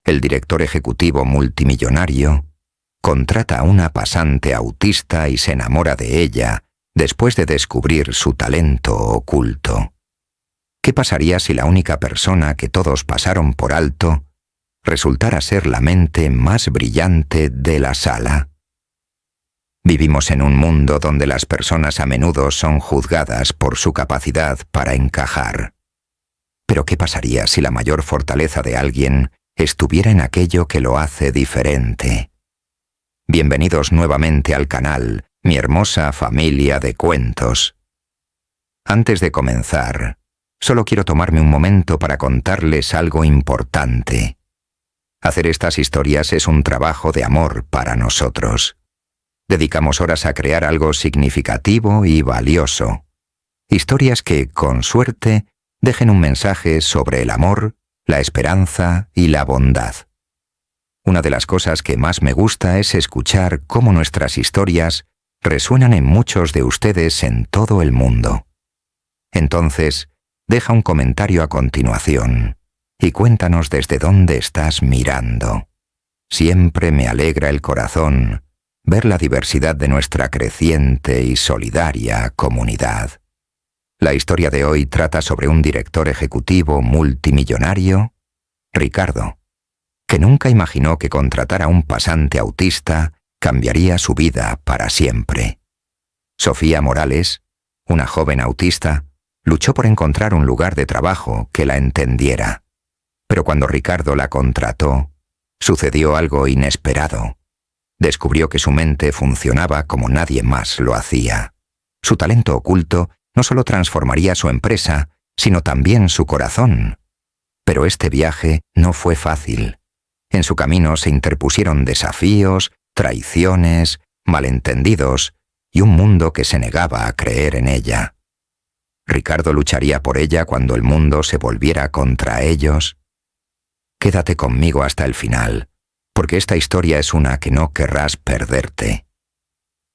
el director ejecutivo multimillonario, contrata a una pasante autista y se enamora de ella después de descubrir su talento oculto. ¿Qué pasaría si la única persona que todos pasaron por alto resultara ser la mente más brillante de la sala? Vivimos en un mundo donde las personas a menudo son juzgadas por su capacidad para encajar. Pero ¿qué pasaría si la mayor fortaleza de alguien estuviera en aquello que lo hace diferente? Bienvenidos nuevamente al canal, mi hermosa familia de cuentos. Antes de comenzar, solo quiero tomarme un momento para contarles algo importante. Hacer estas historias es un trabajo de amor para nosotros. Dedicamos horas a crear algo significativo y valioso. Historias que, con suerte, dejen un mensaje sobre el amor, la esperanza y la bondad. Una de las cosas que más me gusta es escuchar cómo nuestras historias resuenan en muchos de ustedes en todo el mundo. Entonces, deja un comentario a continuación y cuéntanos desde dónde estás mirando. Siempre me alegra el corazón ver la diversidad de nuestra creciente y solidaria comunidad. La historia de hoy trata sobre un director ejecutivo multimillonario, Ricardo, que nunca imaginó que contratar a un pasante autista cambiaría su vida para siempre. Sofía Morales, una joven autista, luchó por encontrar un lugar de trabajo que la entendiera. Pero cuando Ricardo la contrató, sucedió algo inesperado. Descubrió que su mente funcionaba como nadie más lo hacía. Su talento oculto no solo transformaría su empresa, sino también su corazón. Pero este viaje no fue fácil. En su camino se interpusieron desafíos, traiciones, malentendidos y un mundo que se negaba a creer en ella. ¿Ricardo lucharía por ella cuando el mundo se volviera contra ellos? Quédate conmigo hasta el final, porque esta historia es una que no querrás perderte.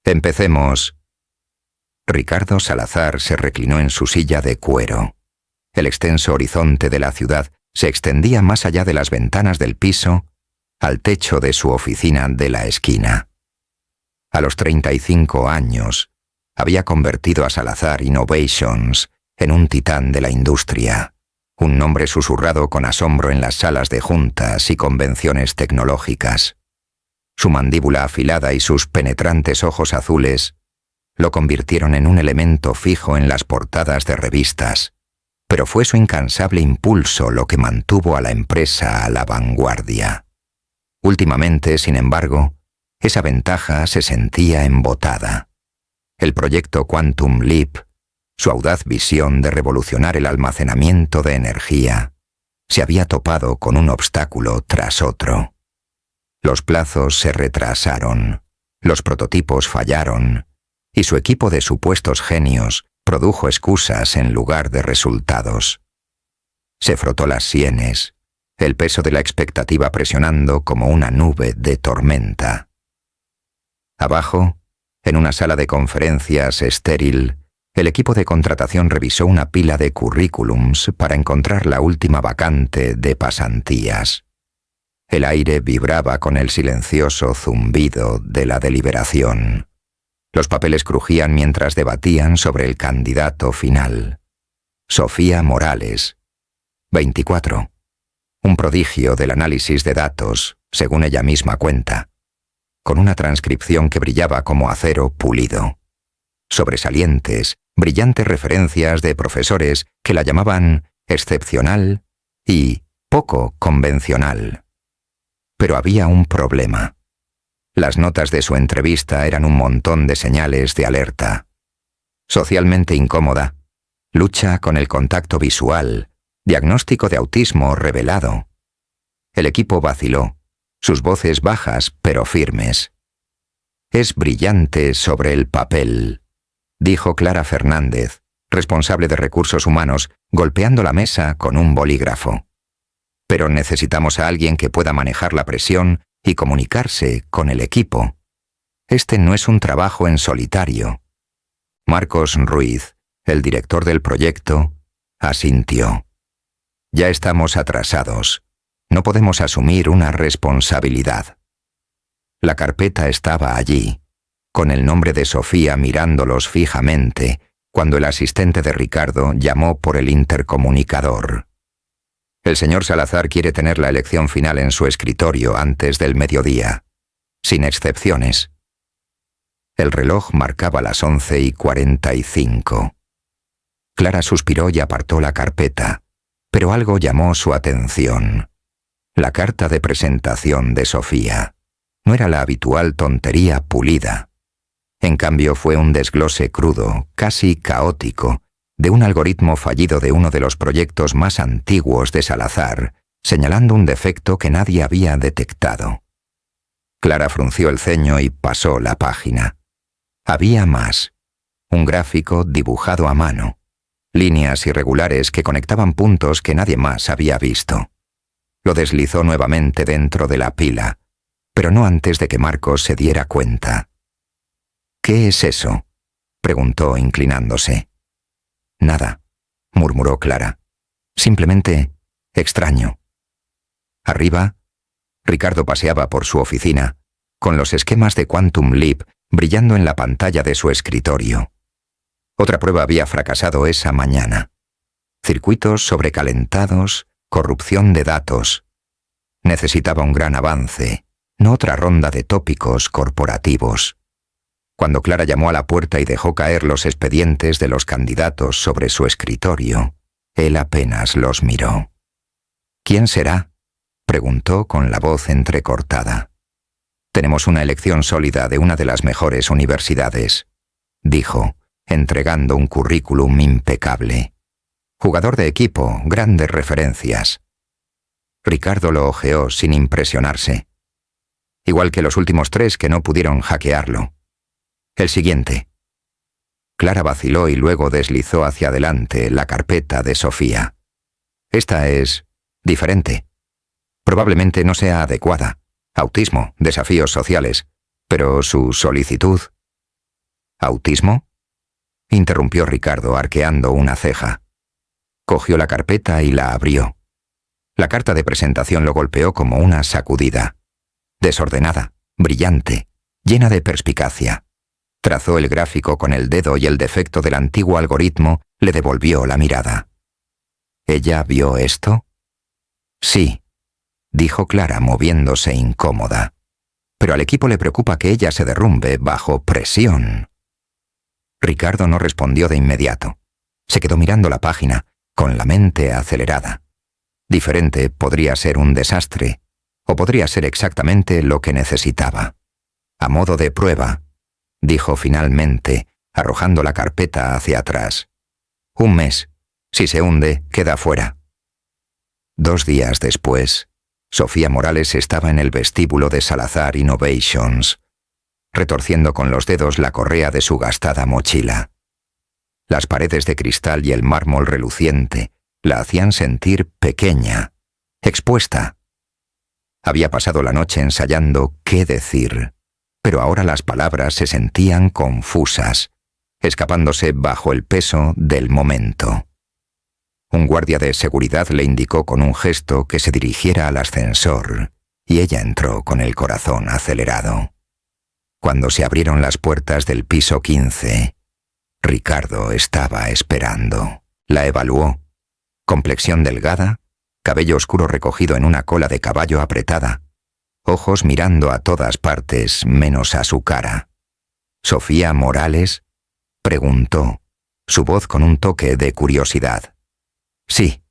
Empecemos. Ricardo Salazar se reclinó en su silla de cuero. El extenso horizonte de la ciudad se extendía más allá de las ventanas del piso al techo de su oficina de la esquina. A los 35 años, había convertido a Salazar Innovations en un titán de la industria, un nombre susurrado con asombro en las salas de juntas y convenciones tecnológicas. Su mandíbula afilada y sus penetrantes ojos azules lo convirtieron en un elemento fijo en las portadas de revistas, pero fue su incansable impulso lo que mantuvo a la empresa a la vanguardia. Últimamente, sin embargo, esa ventaja se sentía embotada. El proyecto Quantum Leap, su audaz visión de revolucionar el almacenamiento de energía, se había topado con un obstáculo tras otro. Los plazos se retrasaron, los prototipos fallaron, y su equipo de supuestos genios produjo excusas en lugar de resultados. Se frotó las sienes, el peso de la expectativa presionando como una nube de tormenta. Abajo, en una sala de conferencias estéril, el equipo de contratación revisó una pila de currículums para encontrar la última vacante de pasantías. El aire vibraba con el silencioso zumbido de la deliberación. Los papeles crujían mientras debatían sobre el candidato final. Sofía Morales, 24. Un prodigio del análisis de datos, según ella misma cuenta, con una transcripción que brillaba como acero pulido. Sobresalientes, brillantes referencias de profesores que la llamaban excepcional y poco convencional. Pero había un problema. Las notas de su entrevista eran un montón de señales de alerta. Socialmente incómoda, lucha con el contacto visual, diagnóstico de autismo revelado. El equipo vaciló, sus voces bajas pero firmes. Es brillante sobre el papel, dijo Clara Fernández, responsable de recursos humanos, golpeando la mesa con un bolígrafo. Pero necesitamos a alguien que pueda manejar la presión y comunicarse con el equipo. Este no es un trabajo en solitario. Marcos Ruiz, el director del proyecto, asintió. Ya estamos atrasados. No podemos asumir una responsabilidad. La carpeta estaba allí, con el nombre de Sofía mirándolos fijamente, cuando el asistente de Ricardo llamó por el intercomunicador. El señor Salazar quiere tener la elección final en su escritorio antes del mediodía, sin excepciones. El reloj marcaba las 11:45. Clara suspiró y apartó la carpeta, pero algo llamó su atención. La carta de presentación de Sofía no era la habitual tontería pulida. En cambio fue un desglose crudo, casi caótico, de un algoritmo fallido de uno de los proyectos más antiguos de Salazar, señalando un defecto que nadie había detectado. Clara frunció el ceño y pasó la página. Había más. Un gráfico dibujado a mano. Líneas irregulares que conectaban puntos que nadie más había visto. Lo deslizó nuevamente dentro de la pila, pero no antes de que Marcos se diera cuenta. «¿Qué es eso?», preguntó inclinándose. «Nada», murmuró Clara. «Simplemente extraño». Arriba, Ricardo paseaba por su oficina, con los esquemas de Quantum Leap brillando en la pantalla de su escritorio. Otra prueba había fracasado esa mañana. Circuitos sobrecalentados, corrupción de datos. Necesitaba un gran avance, no otra ronda de tópicos corporativos. Cuando Clara llamó a la puerta y dejó caer los expedientes de los candidatos sobre su escritorio, él apenas los miró. «¿Quién será?», preguntó con la voz entrecortada. «Tenemos una elección sólida de una de las mejores universidades», dijo, entregando un currículum impecable. «Jugador de equipo, grandes referencias». Ricardo lo hojeó sin impresionarse. Igual que los últimos 3 que no pudieron hackearlo. «El siguiente». Clara vaciló y luego deslizó hacia adelante la carpeta de Sofía. «Esta es diferente. Probablemente no sea adecuada. Autismo, desafíos sociales. Pero su solicitud». «¿Autismo?», interrumpió Ricardo arqueando una ceja. Cogió la carpeta y la abrió. La carta de presentación lo golpeó como una sacudida. Desordenada, brillante, llena de perspicacia. Trazó el gráfico con el dedo y el defecto del antiguo algoritmo le devolvió la mirada. ¿Ella vio esto? Sí, dijo Clara moviéndose incómoda. Pero al equipo le preocupa que ella se derrumbe bajo presión. Ricardo no respondió de inmediato. Se quedó mirando la página, con la mente acelerada. Diferente podría ser un desastre, o podría ser exactamente lo que necesitaba. A modo de prueba, dijo finalmente, arrojando la carpeta hacia atrás. 1 mes. Si se hunde, queda fuera. 2 días después, Sofía Morales estaba en el vestíbulo de Salazar Innovations, retorciendo con los dedos la correa de su gastada mochila. Las paredes de cristal y el mármol reluciente la hacían sentir pequeña, expuesta. Había pasado la noche ensayando qué decir, pero ahora las palabras se sentían confusas, escapándose bajo el peso del momento. Un guardia de seguridad le indicó con un gesto que se dirigiera al ascensor, y ella entró con el corazón acelerado. Cuando se abrieron las puertas del piso 15, Ricardo estaba esperando. La evaluó. Complexión delgada, cabello oscuro recogido en una cola de caballo apretada, ojos mirando a todas partes menos a su cara. «¿Sofía Morales?», preguntó, su voz con un toque de curiosidad. «Sí»,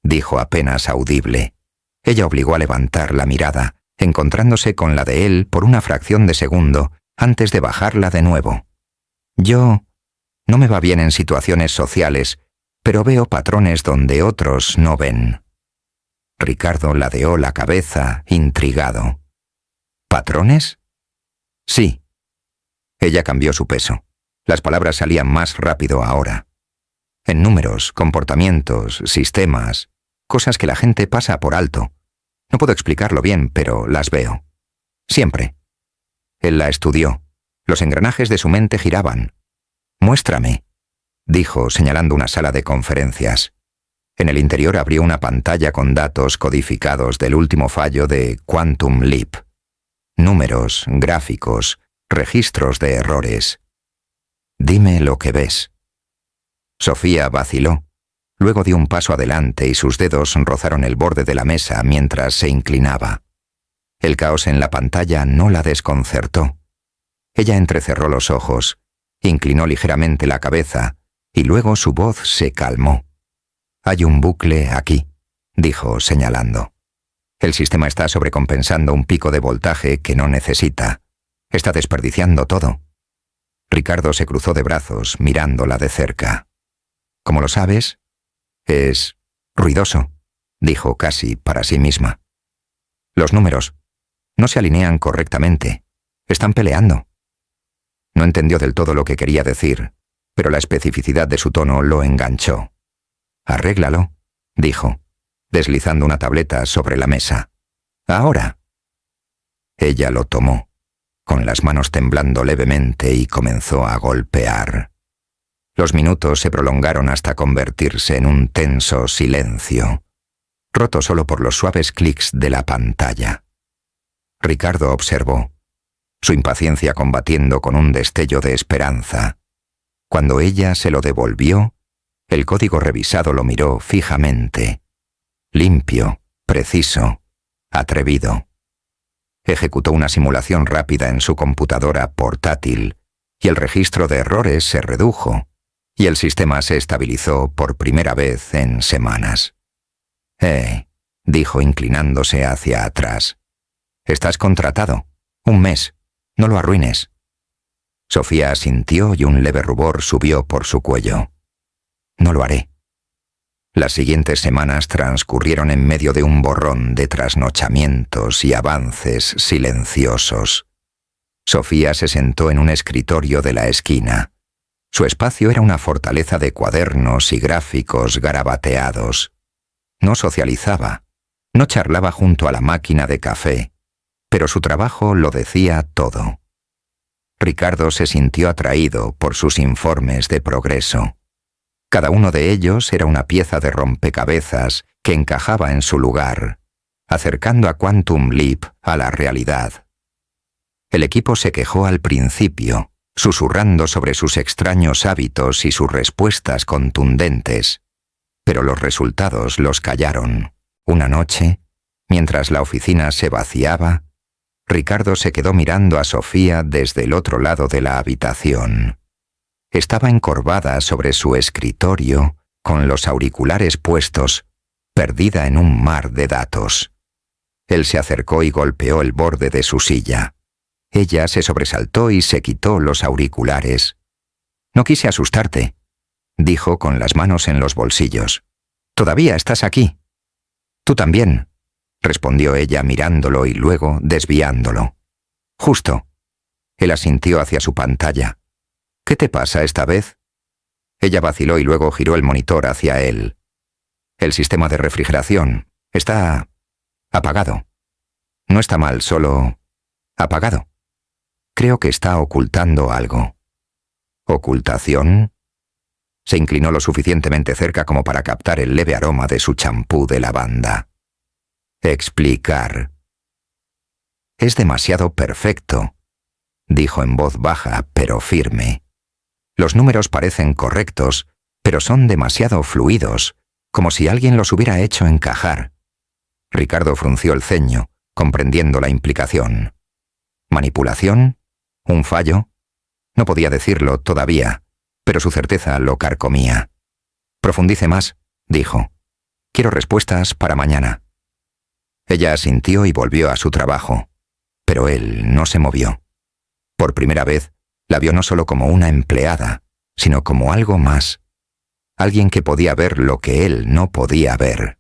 dijo apenas audible. Ella obligó a levantar la mirada, encontrándose con la de él por una fracción de segundo antes de bajarla de nuevo. «Yo no me va bien en situaciones sociales, pero veo patrones donde otros no ven». Ricardo ladeó la cabeza, intrigado. «¿Patrones?». «Sí». Ella cambió su peso. Las palabras salían más rápido ahora. En números, comportamientos, sistemas, cosas que la gente pasa por alto. No puedo explicarlo bien, pero las veo. Siempre. Él la estudió. Los engranajes de su mente giraban. «Muéstrame», dijo, señalando una sala de conferencias. En el interior abrió una pantalla con datos codificados del último fallo de Quantum Leap. Números, gráficos, registros de errores. «Dime lo que ves». Sofía vaciló. Luego dio un paso adelante y sus dedos rozaron el borde de la mesa mientras se inclinaba. El caos en la pantalla no la desconcertó. Ella entrecerró los ojos, inclinó ligeramente la cabeza y luego su voz se calmó. «Hay un bucle aquí», dijo señalando. «El sistema está sobrecompensando un pico de voltaje que no necesita. Está desperdiciando todo». Ricardo se cruzó de brazos mirándola de cerca. «¿Cómo lo sabes?» «Es ruidoso», dijo casi para sí misma. «Los números no se alinean correctamente. Están peleando». No entendió del todo lo que quería decir, pero la especificidad de su tono lo enganchó. «Arréglalo», dijo, deslizando una tableta sobre la mesa. «Ahora». Ella lo tomó, con las manos temblando levemente, y comenzó a golpear. Los minutos se prolongaron hasta convertirse en un tenso silencio, roto solo por los suaves clics de la pantalla. Ricardo observó, su impaciencia combatiendo con un destello de esperanza. Cuando ella se lo devolvió, el código revisado lo miró fijamente. Limpio, preciso, atrevido. Ejecutó una simulación rápida en su computadora portátil y el registro de errores se redujo y el sistema se estabilizó por primera vez en semanas. Dijo inclinándose hacia atrás. «Estás contratado. 1 mes. No lo arruines». Sofía asintió y un leve rubor subió por su cuello. «No lo haré». Las siguientes semanas transcurrieron en medio de un borrón de trasnochamientos y avances silenciosos. Sofía se sentó en un escritorio de la esquina. Su espacio era una fortaleza de cuadernos y gráficos garabateados. No socializaba, no charlaba junto a la máquina de café, pero su trabajo lo decía todo. Ricardo se sintió atraído por sus informes de progreso. Cada uno de ellos era una pieza de rompecabezas que encajaba en su lugar, acercando a Quantum Leap a la realidad. El equipo se quejó al principio, susurrando sobre sus extraños hábitos y sus respuestas contundentes, pero los resultados los callaron. Una noche, mientras la oficina se vaciaba, Ricardo se quedó mirando a Sofía desde el otro lado de la habitación. Estaba encorvada sobre su escritorio, con los auriculares puestos, perdida en un mar de datos. Él se acercó y golpeó el borde de su silla. Ella se sobresaltó y se quitó los auriculares. «No quise asustarte», dijo con las manos en los bolsillos. «Todavía estás aquí». «Tú también», respondió ella mirándolo y luego desviándolo. «Justo». Él asintió hacia su pantalla. «¿Qué te pasa esta vez?» Ella vaciló y luego giró el monitor hacia él. «El sistema de refrigeración está apagado. No está mal, solo apagado. Creo que está ocultando algo». «¿Ocultación?» Se inclinó lo suficientemente cerca como para captar el leve aroma de su champú de lavanda. «Explicar». «Es demasiado perfecto», dijo en voz baja pero firme. «Los números parecen correctos, pero son demasiado fluidos, como si alguien los hubiera hecho encajar». Ricardo frunció el ceño, comprendiendo la implicación. ¿Manipulación? ¿Un fallo? No podía decirlo todavía, pero su certeza lo carcomía. «Profundice más», dijo. «Quiero respuestas para mañana». Ella asintió y volvió a su trabajo, pero él no se movió. Por primera vez, la vio no solo como una empleada, sino como algo más. Alguien que podía ver lo que él no podía ver.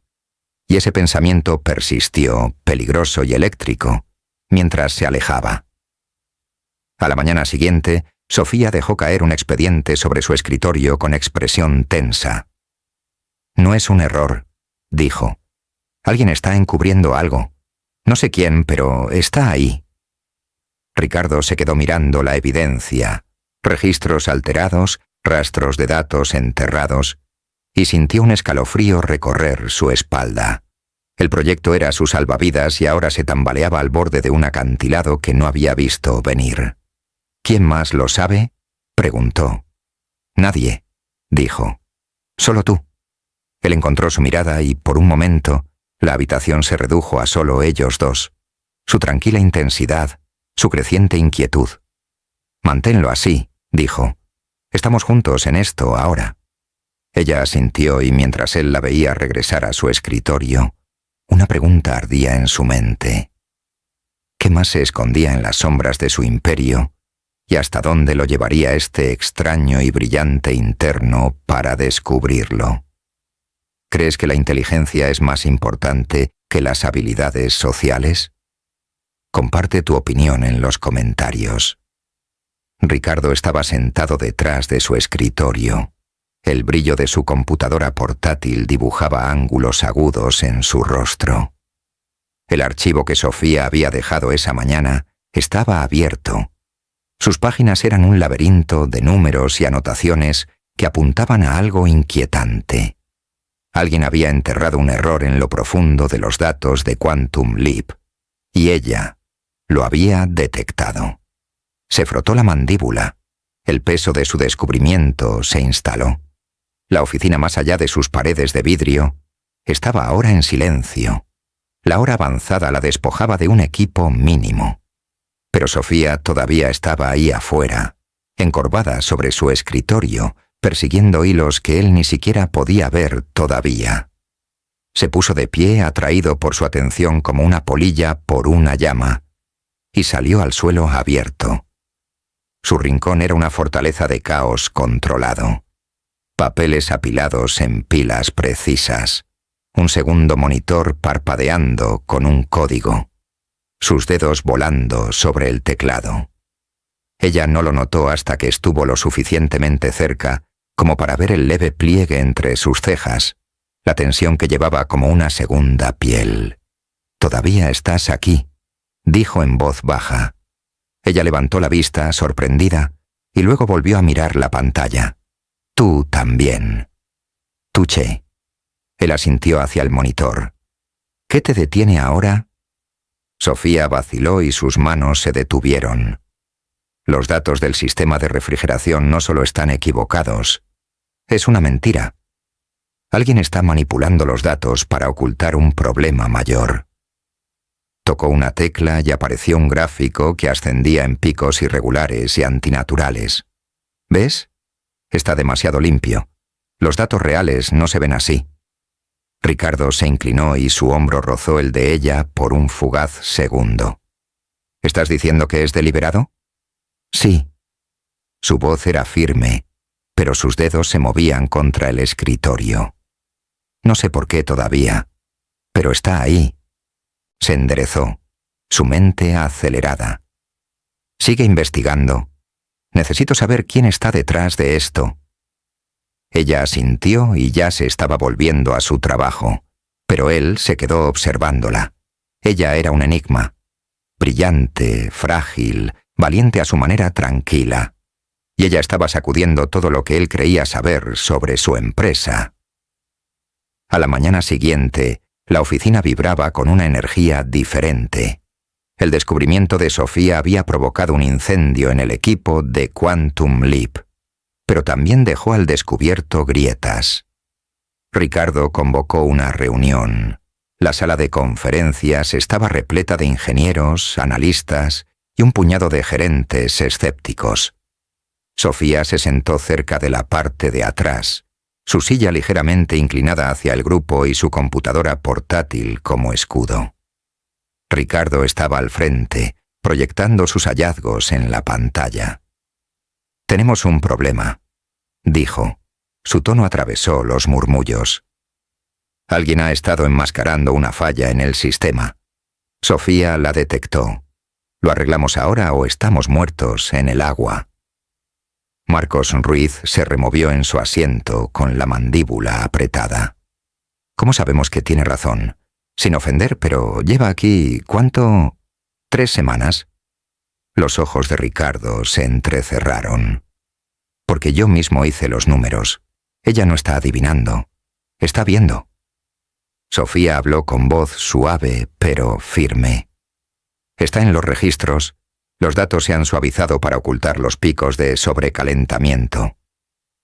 Y ese pensamiento persistió, peligroso y eléctrico, mientras se alejaba. A la mañana siguiente, Sofía dejó caer un expediente sobre su escritorio con expresión tensa. «No es un error», dijo. «Alguien está encubriendo algo. No sé quién, pero está ahí». Ricardo se quedó mirando la evidencia, registros alterados, rastros de datos enterrados, y sintió un escalofrío recorrer su espalda. El proyecto era su salvavidas y ahora se tambaleaba al borde de un acantilado que no había visto venir. ¿Quién más lo sabe?, preguntó. Nadie, dijo. Solo tú. Él encontró su mirada y, por un momento, la habitación se redujo a solo ellos dos. Su tranquila intensidad, su creciente inquietud. Manténlo así, dijo. Estamos juntos en esto ahora. Ella asintió y mientras él la veía regresar a su escritorio, una pregunta ardía en su mente. ¿Qué más se escondía en las sombras de su imperio y hasta dónde lo llevaría este extraño y brillante interno para descubrirlo? ¿Crees que la inteligencia es más importante que las habilidades sociales? Comparte tu opinión en los comentarios. Ricardo estaba sentado detrás de su escritorio. El brillo de su computadora portátil dibujaba ángulos agudos en su rostro. El archivo que Sofía había dejado esa mañana estaba abierto. Sus páginas eran un laberinto de números y anotaciones que apuntaban a algo inquietante. Alguien había enterrado un error en lo profundo de los datos de Quantum Leap, y ella lo había detectado. Se frotó la mandíbula. El peso de su descubrimiento se instaló. La oficina más allá de sus paredes de vidrio estaba ahora en silencio. La hora avanzada la despojaba de un equipo mínimo. Pero Sofía todavía estaba ahí afuera, encorvada sobre su escritorio, persiguiendo hilos que él ni siquiera podía ver todavía. Se puso de pie, atraído por su atención como una polilla por una llama, y salió al suelo abierto. Su rincón era una fortaleza de caos controlado. Papeles apilados en pilas precisas. Un segundo monitor parpadeando con un código. Sus dedos volando sobre el teclado. Ella no lo notó hasta que estuvo lo suficientemente cerca como para ver el leve pliegue entre sus cejas, la tensión que llevaba como una segunda piel. «Todavía estás aquí», dijo en voz baja. Ella levantó la vista, sorprendida, y luego volvió a mirar la pantalla. «Tú también». «Tuché». Él asintió hacia el monitor. «¿Qué te detiene ahora?» Sofía vaciló y sus manos se detuvieron. Los datos del sistema de refrigeración no solo están equivocados, es una mentira. Alguien está manipulando los datos para ocultar un problema mayor. Tocó una tecla y apareció un gráfico que ascendía en picos irregulares y antinaturales. ¿Ves? Está demasiado limpio. Los datos reales no se ven así. Ricardo se inclinó y su hombro rozó el de ella por un fugaz segundo. ¿Estás diciendo que es deliberado? Sí. Su voz era firme, pero sus dedos se movían contra el escritorio. No sé por qué todavía, pero está ahí. Se enderezó, su mente acelerada. Sigue investigando. Necesito saber quién está detrás de esto. Ella asintió y ya se estaba volviendo a su trabajo, pero él se quedó observándola. Ella era un enigma. Brillante, frágil, valiente a su manera tranquila. Y ella estaba sacudiendo todo lo que él creía saber sobre su empresa. A la mañana siguiente, la oficina vibraba con una energía diferente. El descubrimiento de Sofía había provocado un incendio en el equipo de Quantum Leap, pero también dejó al descubierto grietas. Ricardo convocó una reunión. La sala de conferencias estaba repleta de ingenieros, analistas y un puñado de gerentes escépticos. Sofía se sentó cerca de la parte de atrás, su silla ligeramente inclinada hacia el grupo y su computadora portátil como escudo. Ricardo estaba al frente, proyectando sus hallazgos en la pantalla. «Tenemos un problema», dijo. Su tono atravesó los murmullos. Alguien ha estado enmascarando una falla en el sistema. Sofía la detectó. ¿Lo arreglamos ahora o estamos muertos en el agua? Marcos Ruiz se removió en su asiento con la mandíbula apretada. ¿Cómo sabemos que tiene razón? Sin ofender, pero lleva aquí, ¿cuánto? 3 semanas. Los ojos de Ricardo se entrecerraron. Porque yo mismo hice los números. Ella no está adivinando. Está viendo. Sofía habló con voz suave pero firme. Está en los registros. Los datos se han suavizado para ocultar los picos de sobrecalentamiento.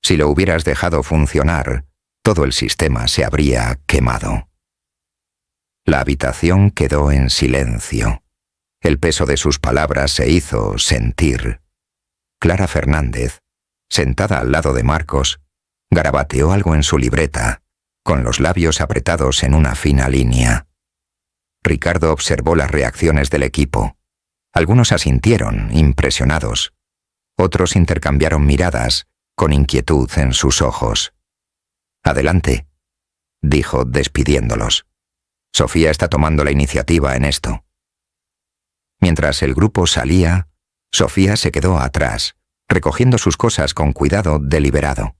Si lo hubieras dejado funcionar, todo el sistema se habría quemado. La habitación quedó en silencio. El peso de sus palabras se hizo sentir. Clara Fernández, sentada al lado de Marcos, garabateó algo en su libreta, con los labios apretados en una fina línea. Ricardo observó las reacciones del equipo. Algunos asintieron, impresionados. Otros intercambiaron miradas, con inquietud en sus ojos. «Adelante», dijo despidiéndolos. «Sofía está tomando la iniciativa en esto». Mientras el grupo salía, Sofía se quedó atrás, recogiendo sus cosas con cuidado deliberado.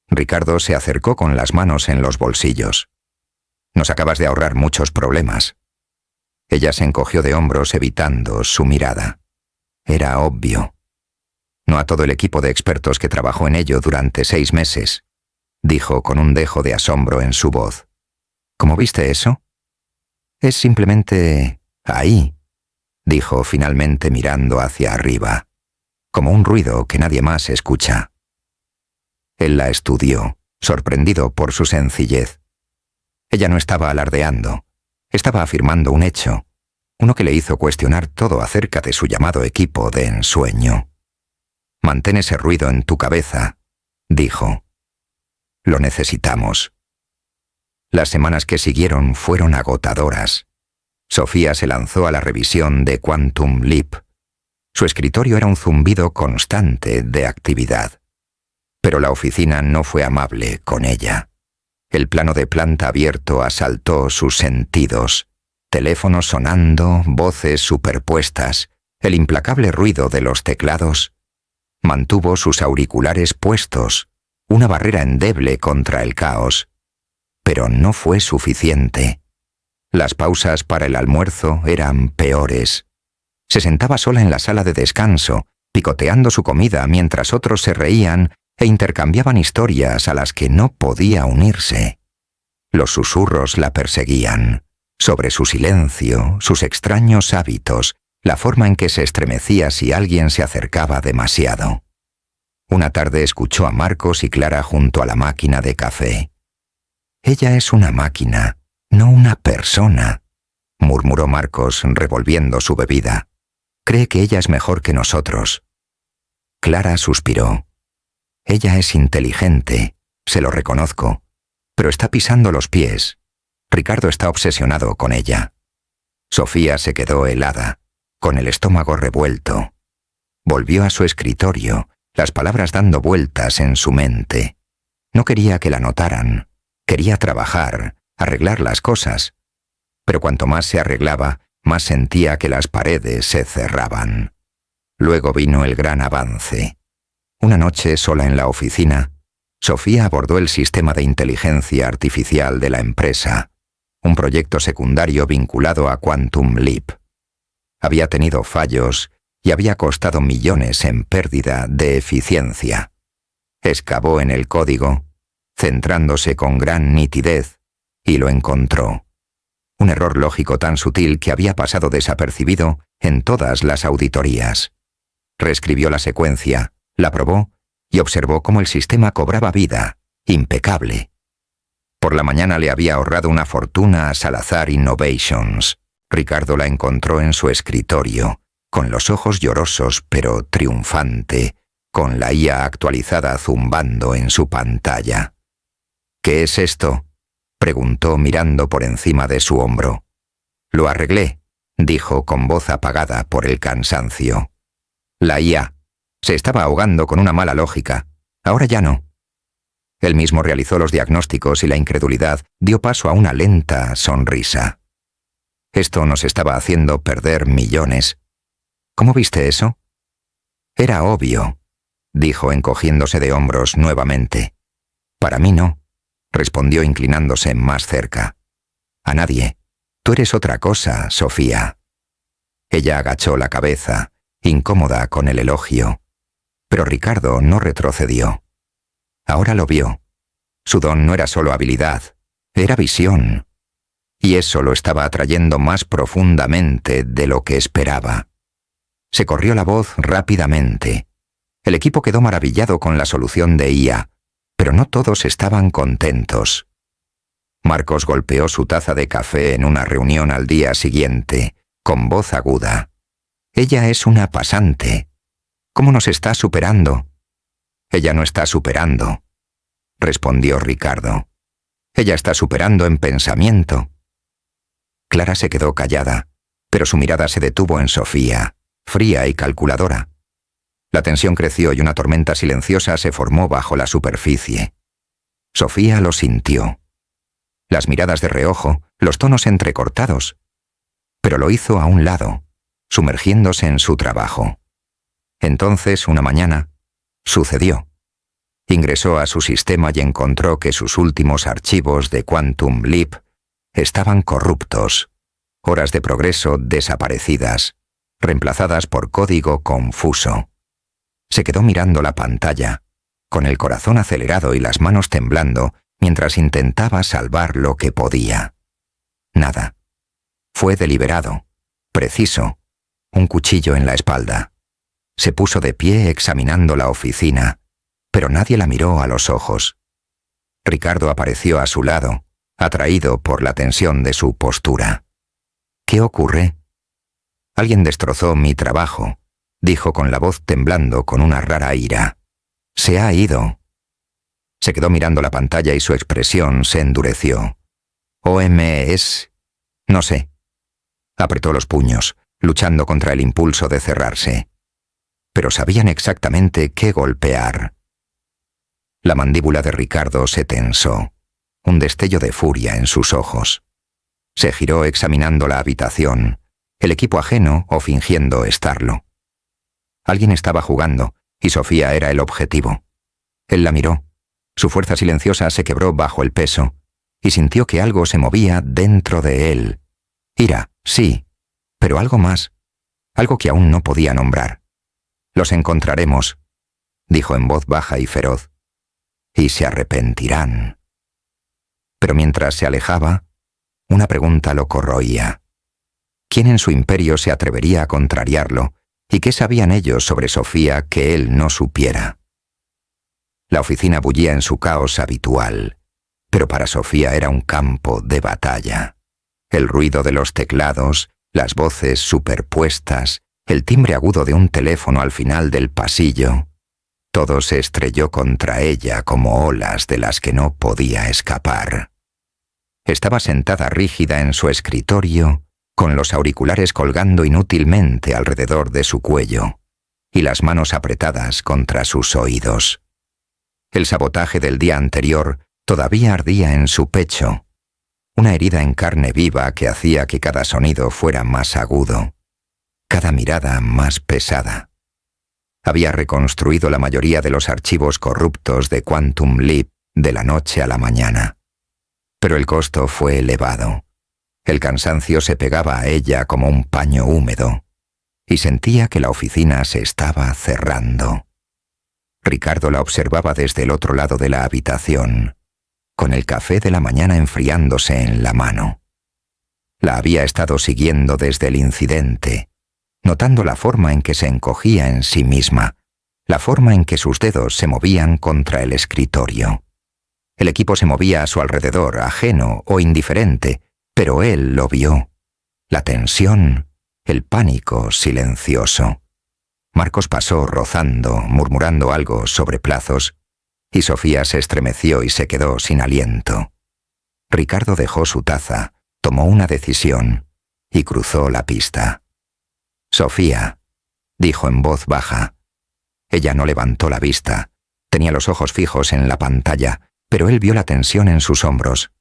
Ricardo se acercó con las manos en los bolsillos. «Nos acabas de ahorrar muchos problemas». Ella se encogió de hombros evitando su mirada. Era obvio. «No a todo el equipo de expertos que trabajó en ello durante 6 meses», dijo con un dejo de asombro en su voz. «¿Cómo viste eso?» «Es simplemente ahí», dijo finalmente mirando hacia arriba, como un ruido que nadie más escucha. Él la estudió, sorprendido por su sencillez. Ella no estaba alardeando, estaba afirmando un hecho, uno que le hizo cuestionar todo acerca de su llamado equipo de ensueño. «Mantén ese ruido en tu cabeza», dijo. «Lo necesitamos». Las semanas que siguieron fueron agotadoras. Sofía se lanzó a la revisión de Quantum Leap. Su escritorio era un zumbido constante de actividad. Pero la oficina no fue amable con ella. El plano de planta abierto asaltó sus sentidos. Teléfonos sonando, voces superpuestas, el implacable ruido de los teclados. Mantuvo sus auriculares puestos, una barrera endeble contra el caos. Pero no fue suficiente. Las pausas para el almuerzo eran peores. Se sentaba sola en la sala de descanso, picoteando su comida mientras otros se reían e intercambiaban historias a las que no podía unirse. Los susurros la perseguían, sobre su silencio, sus extraños hábitos, la forma en que se estremecía si alguien se acercaba demasiado. Una tarde escuchó a Marcos y Clara junto a la máquina de café. «Ella es una máquina, no una persona», murmuró Marcos revolviendo su bebida. «Cree que ella es mejor que nosotros». Clara suspiró. «Ella es inteligente, se lo reconozco, pero está pisando los pies. Ricardo está obsesionado con ella». Sofía se quedó helada, con el estómago revuelto. Volvió a su escritorio, las palabras dando vueltas en su mente. No quería que la notaran, quería trabajar, arreglar las cosas. Pero cuanto más se arreglaba, más sentía que las paredes se cerraban. Luego vino el gran avance. Una noche sola en la oficina, Sofía abordó el sistema de inteligencia artificial de la empresa, un proyecto secundario vinculado a Quantum Leap. Había tenido fallos y había costado millones en pérdida de eficiencia. Excavó en el código, centrándose con gran nitidez, y lo encontró. Un error lógico tan sutil que había pasado desapercibido en todas las auditorías. Reescribió la secuencia, la probó y observó cómo el sistema cobraba vida, impecable. Por la mañana le había ahorrado una fortuna a Salazar Innovations. Ricardo la encontró en su escritorio, con los ojos llorosos pero triunfante, con la IA actualizada zumbando en su pantalla. «¿Qué es esto?», preguntó mirando por encima de su hombro. «Lo arreglé», dijo con voz apagada por el cansancio. «La IA. Se estaba ahogando con una mala lógica. Ahora ya no». Él mismo realizó los diagnósticos y la incredulidad dio paso a una lenta sonrisa. «Esto nos estaba haciendo perder millones. ¿Cómo viste eso?» «Era obvio», dijo encogiéndose de hombros nuevamente. «Para mí no», respondió inclinándose más cerca. «A nadie. Tú eres otra cosa, Sofía». Ella agachó la cabeza, incómoda con el elogio. Pero Ricardo no retrocedió. Ahora lo vio. Su don no era solo habilidad, era visión. Y eso lo estaba atrayendo más profundamente de lo que esperaba. Se corrió la voz rápidamente. El equipo quedó maravillado con la solución de IA, pero no todos estaban contentos. Marcos golpeó su taza de café en una reunión al día siguiente, con voz aguda. Ella es una pasante. ¿Cómo nos está superando? Ella no está superando, respondió Ricardo. Ella está superando en pensamiento. Clara se quedó callada, pero su mirada se detuvo en Sofía, fría y calculadora. La tensión creció y una tormenta silenciosa se formó bajo la superficie. Sofía lo sintió. Las miradas de reojo, los tonos entrecortados. Pero lo hizo a un lado, sumergiéndose en su trabajo. Entonces, una mañana, sucedió. Ingresó a su sistema y encontró que sus últimos archivos de Quantum Leap estaban corruptos. Horas de progreso desaparecidas, reemplazadas por código confuso. Se quedó mirando la pantalla, con el corazón acelerado y las manos temblando, mientras intentaba salvar lo que podía. Nada. Fue deliberado, preciso, un cuchillo en la espalda. Se puso de pie examinando la oficina, pero nadie la miró a los ojos. Ricardo apareció a su lado, atraído por la tensión de su postura. ¿Qué ocurre? Alguien destrozó mi trabajo, dijo con la voz temblando con una rara ira. Se ha ido. Se quedó mirando la pantalla y su expresión se endureció. OMS... no sé. Apretó los puños, luchando contra el impulso de cerrarse. Pero sabían exactamente qué golpear. La mandíbula de Ricardo se tensó, un destello de furia en sus ojos. Se giró examinando la habitación, el equipo ajeno o fingiendo estarlo. Alguien estaba jugando, y Sofía era el objetivo. Él la miró. Su fuerza silenciosa se quebró bajo el peso, y sintió que algo se movía dentro de él. Ira, sí, pero algo más, algo que aún no podía nombrar. Los encontraremos, dijo en voz baja y feroz, y se arrepentirán. Pero mientras se alejaba, una pregunta lo corroía. ¿Quién en su imperio se atrevería a contrariarlo? ¿Y qué sabían ellos sobre Sofía que él no supiera? La oficina bullía en su caos habitual, pero para Sofía era un campo de batalla. El ruido de los teclados, las voces superpuestas, el timbre agudo de un teléfono al final del pasillo, todo se estrelló contra ella como olas de las que no podía escapar. Estaba sentada rígida en su escritorio, con los auriculares colgando inútilmente alrededor de su cuello, y las manos apretadas contra sus oídos. El sabotaje del día anterior todavía ardía en su pecho, una herida en carne viva que hacía que cada sonido fuera más agudo, cada mirada más pesada. Había reconstruido la mayoría de los archivos corruptos de Quantum Leap de la noche a la mañana. Pero el costo fue elevado. El cansancio se pegaba a ella como un paño húmedo, y sentía que la oficina se estaba cerrando. Ricardo la observaba desde el otro lado de la habitación, con el café de la mañana enfriándose en la mano. La había estado siguiendo desde el incidente, notando la forma en que se encogía en sí misma, la forma en que sus dedos se movían contra el escritorio. El equipo se movía a su alrededor, ajeno o indiferente, pero él lo vio. La tensión, el pánico silencioso. Marcos pasó rozando, murmurando algo sobre plazos, y Sofía se estremeció y se quedó sin aliento. Ricardo dejó su taza, tomó una decisión y cruzó la pista. Sofía, dijo en voz baja. Ella no levantó la vista, tenía los ojos fijos en la pantalla, pero él vio la tensión en sus hombros.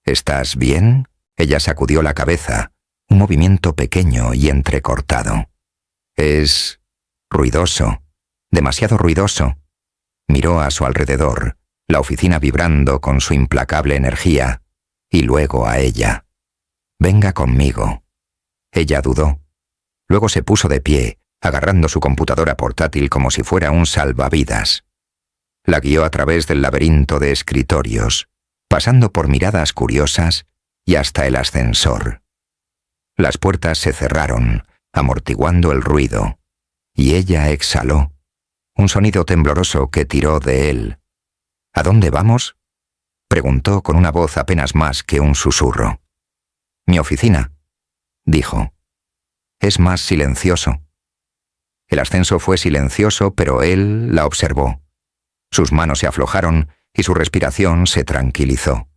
¿Estás bien? Ella sacudió la cabeza, un movimiento pequeño y entrecortado. Es ruidoso, demasiado ruidoso. Miró a su alrededor, la oficina vibrando con su implacable energía, y luego a ella. Venga conmigo. Ella dudó. Luego se puso de pie, agarrando su computadora portátil como si fuera un salvavidas. La guió a través del laberinto de escritorios, pasando por miradas curiosas y hasta el ascensor. Las puertas se cerraron, amortiguando el ruido, y ella exhaló, un sonido tembloroso que tiró de él. ¿A dónde vamos?, preguntó con una voz apenas más que un susurro. «Mi oficina», dijo. «Es más silencioso». El ascenso fue silencioso, pero él la observó. Sus manos se aflojaron y su respiración se tranquilizó.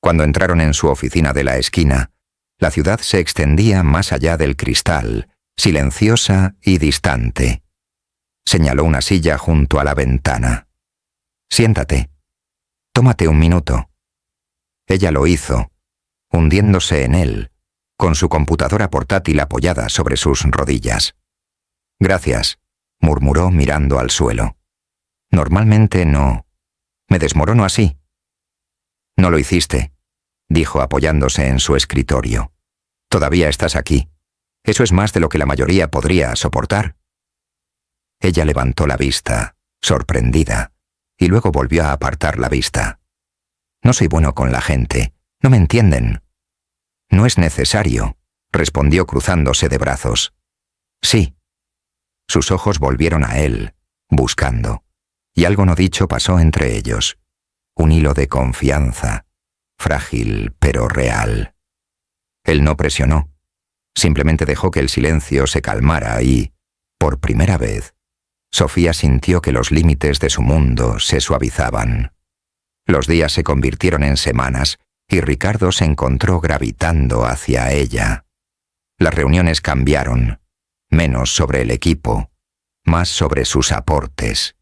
Cuando entraron en su oficina de la esquina, la ciudad se extendía más allá del cristal, silenciosa y distante. Señaló una silla junto a la ventana. «Siéntate. Tómate un minuto». Ella lo hizo, hundiéndose en él, con su computadora portátil apoyada sobre sus rodillas. «Gracias», murmuró mirando al suelo. «Normalmente no. Me desmorono así». «No lo hiciste», dijo apoyándose en su escritorio. «Todavía estás aquí. Eso es más de lo que la mayoría podría soportar». Ella levantó la vista, sorprendida, y luego volvió a apartar la vista. «No soy bueno con la gente. No me entienden». «No es necesario», respondió cruzándose de brazos. «Sí». Sus ojos volvieron a él, buscando, y algo no dicho pasó entre ellos. Un hilo de confianza, frágil pero real. Él no presionó, simplemente dejó que el silencio se calmara y, por primera vez, Sofía sintió que los límites de su mundo se suavizaban. Los días se convirtieron en semanas y Ricardo se encontró gravitando hacia ella. Las reuniones cambiaron, menos sobre el equipo, más sobre sus aportes.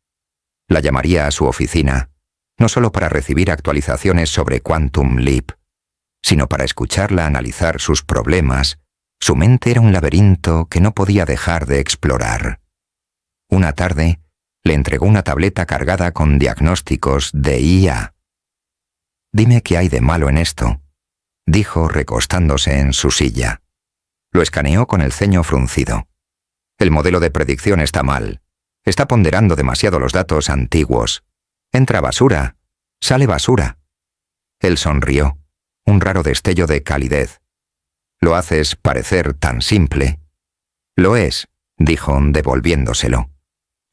La llamaría a su oficina, no solo para recibir actualizaciones sobre Quantum Leap, sino para escucharla analizar sus problemas. Su mente era un laberinto que no podía dejar de explorar. Una tarde, le entregó una tableta cargada con diagnósticos de IA. «Dime qué hay de malo en esto», dijo recostándose en su silla. Lo escaneó con el ceño fruncido. «El modelo de predicción está mal. Está ponderando demasiado los datos antiguos. Entra basura. Sale basura». Él sonrió, un raro destello de calidez. «Lo haces parecer tan simple». «Lo es», dijo devolviéndoselo.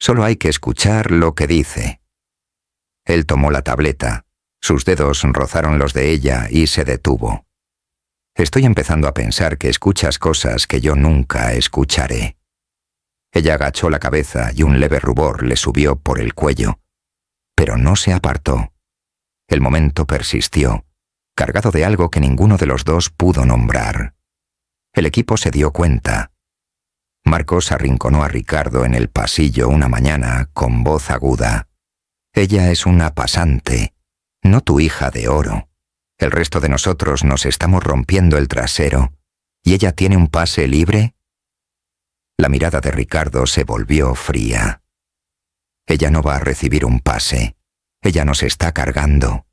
«Solo hay que escuchar lo que dice». Él tomó la tableta. Sus dedos rozaron los de ella y se detuvo. «Estoy empezando a pensar que escuchas cosas que yo nunca escucharé». Ella agachó la cabeza y un leve rubor le subió por el cuello, pero no se apartó. El momento persistió, cargado de algo que ninguno de los dos pudo nombrar. El equipo se dio cuenta. Marcos arrinconó a Ricardo en el pasillo una mañana con voz aguda. «Ella es una pasante, no tu hija de oro. El resto de nosotros nos estamos rompiendo el trasero, ¿y ella tiene un pase libre?» La mirada de Ricardo se volvió fría. «Ella no va a recibir un pase. Ella nos está cargando.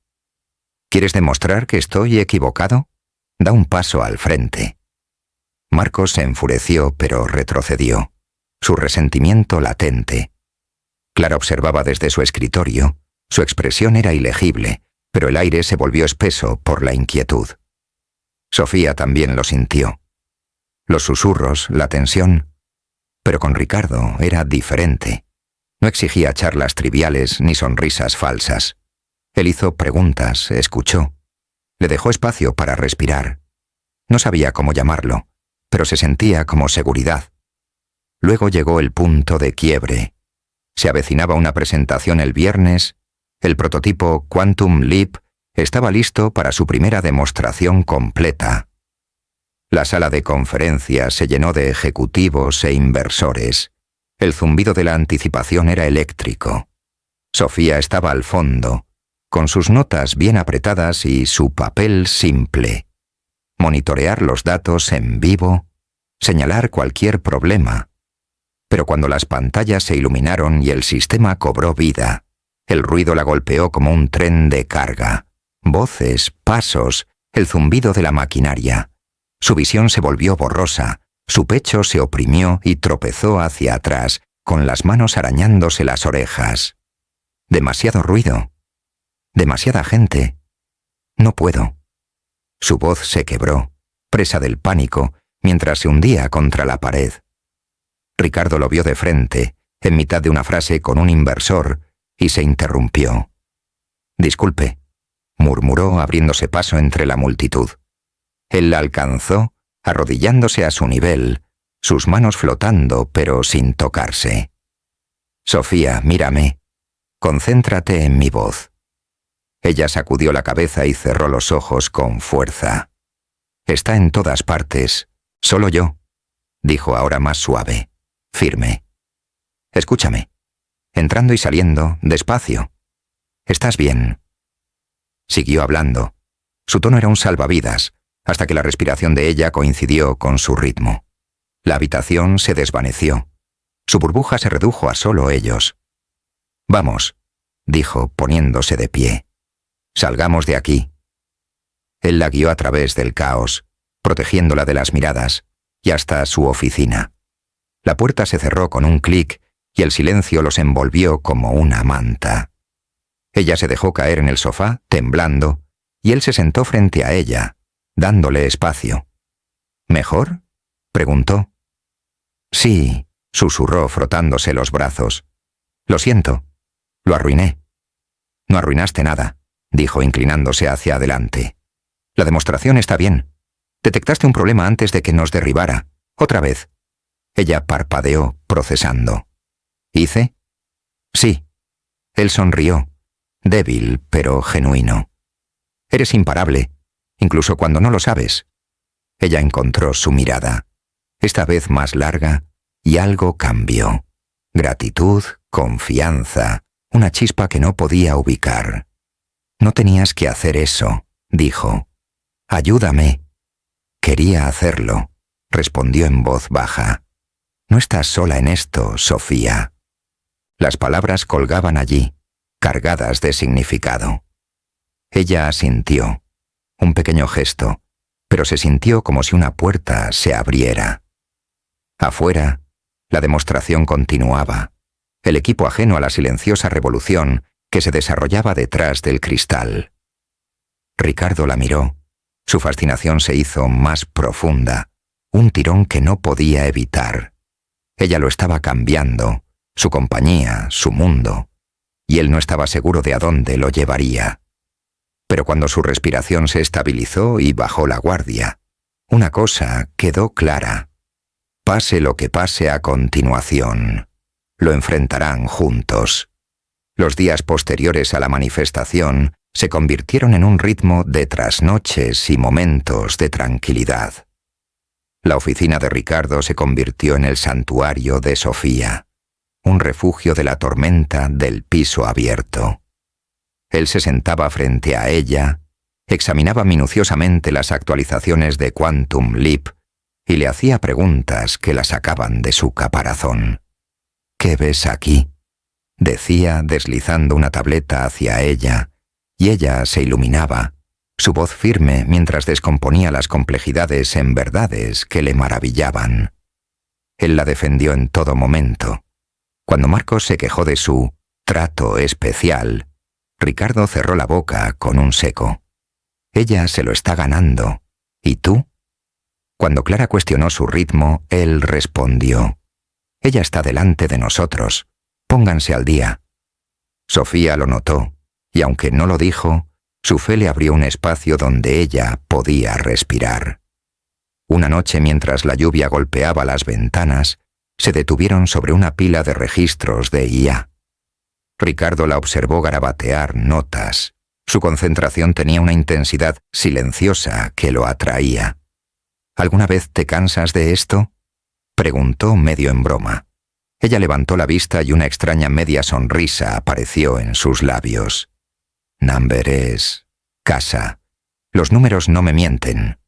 ¿Quieres demostrar que estoy equivocado? Da un paso al frente». Marcos se enfureció, pero retrocedió, su resentimiento latente. Clara observaba desde su escritorio. Su expresión era ilegible, pero el aire se volvió espeso por la inquietud. Sofía también lo sintió. Los susurros, la tensión. Pero con Ricardo era diferente. No exigía charlas triviales ni sonrisas falsas. Él hizo preguntas, escuchó. Le dejó espacio para respirar. No sabía cómo llamarlo, pero se sentía como seguridad. Luego llegó el punto de quiebre. Se avecinaba una presentación el viernes. El prototipo Quantum Leap estaba listo para su primera demostración completa. La sala de conferencias se llenó de ejecutivos e inversores. El zumbido de la anticipación era eléctrico. Sofía estaba al fondo, con sus notas bien apretadas y su papel simple. Monitorear los datos en vivo, señalar cualquier problema. Pero cuando las pantallas se iluminaron y el sistema cobró vida, el ruido la golpeó como un tren de carga. Voces, pasos, el zumbido de la maquinaria. Su visión se volvió borrosa, su pecho se oprimió y tropezó hacia atrás, con las manos arañándose las orejas. Demasiado ruido. Demasiada gente. No puedo. Su voz se quebró, presa del pánico, mientras se hundía contra la pared. Ricardo lo vio de frente, en mitad de una frase con un inversor, y se interrumpió. «Disculpe», murmuró abriéndose paso entre la multitud. Él la alcanzó, arrodillándose a su nivel, sus manos flotando pero sin tocarse. «Sofía, mírame. Concéntrate en mi voz». Ella sacudió la cabeza y cerró los ojos con fuerza. «Está en todas partes, solo yo», dijo ahora más suave, firme. «Escúchame. Entrando y saliendo, despacio. ¿Estás bien?» Siguió hablando. Su tono era un salvavidas, hasta que la respiración de ella coincidió con su ritmo. La habitación se desvaneció. Su burbuja se redujo a solo ellos. «Vamos», dijo, poniéndose de pie. «Salgamos de aquí». Él la guió a través del caos, protegiéndola de las miradas, y hasta su oficina. La puerta se cerró con un clic y el silencio los envolvió como una manta. Ella se dejó caer en el sofá, temblando, y él se sentó frente a ella, dándole espacio. «¿Mejor?», preguntó. «Sí», susurró frotándose los brazos. «Lo siento. Lo arruiné». «No arruinaste nada», dijo inclinándose hacia adelante. «La demostración está bien. Detectaste un problema antes de que nos derribara. Otra vez». Ella parpadeó, procesando. «¿Hice?» «Sí». Él sonrió, débil pero genuino. «Eres imparable, incluso cuando no lo sabes». Ella encontró su mirada, esta vez más larga, y algo cambió. Gratitud, confianza, una chispa que no podía ubicar. «No tenías que hacer eso», dijo. «Ayúdame». «Quería hacerlo», respondió en voz baja. «No estás sola en esto, Sofía». Las palabras colgaban allí, cargadas de significado. Ella asintió. Un pequeño gesto, pero se sintió como si una puerta se abriera. Afuera, la demostración continuaba. El equipo ajeno a la silenciosa revolución que se desarrollaba detrás del cristal. Ricardo la miró. Su fascinación se hizo más profunda, un tirón que no podía evitar. Ella lo estaba cambiando, su compañía, su mundo, y él no estaba seguro de a dónde lo llevaría. Pero cuando su respiración se estabilizó y bajó la guardia, una cosa quedó clara. Pase lo que pase a continuación, lo enfrentarán juntos. Los días posteriores a la manifestación se convirtieron en un ritmo de trasnoches y momentos de tranquilidad. La oficina de Ricardo se convirtió en el santuario de Sofía, un refugio de la tormenta del piso abierto. Él se sentaba frente a ella, examinaba minuciosamente las actualizaciones de Quantum Leap y le hacía preguntas que la sacaban de su caparazón. «¿Qué ves aquí?», decía deslizando una tableta hacia ella, y ella se iluminaba, su voz firme mientras descomponía las complejidades en verdades que le maravillaban. Él la defendió en todo momento. Cuando Marcos se quejó de su trato especial, Ricardo cerró la boca con un seco. «Ella se lo está ganando. ¿Y tú?». Cuando Clara cuestionó su ritmo, él respondió: «Ella está delante de nosotros. Pónganse al día». Sofía lo notó, y aunque no lo dijo, su fe le abrió un espacio donde ella podía respirar. Una noche, mientras la lluvia golpeaba las ventanas, se detuvieron sobre una pila de registros de IA. Ricardo la observó garabatear notas. Su concentración tenía una intensidad silenciosa que lo atraía. «¿Alguna vez te cansas de esto?», preguntó medio en broma. Ella levantó la vista y una extraña media sonrisa apareció en sus labios. «Number es casa. Los números no me mienten».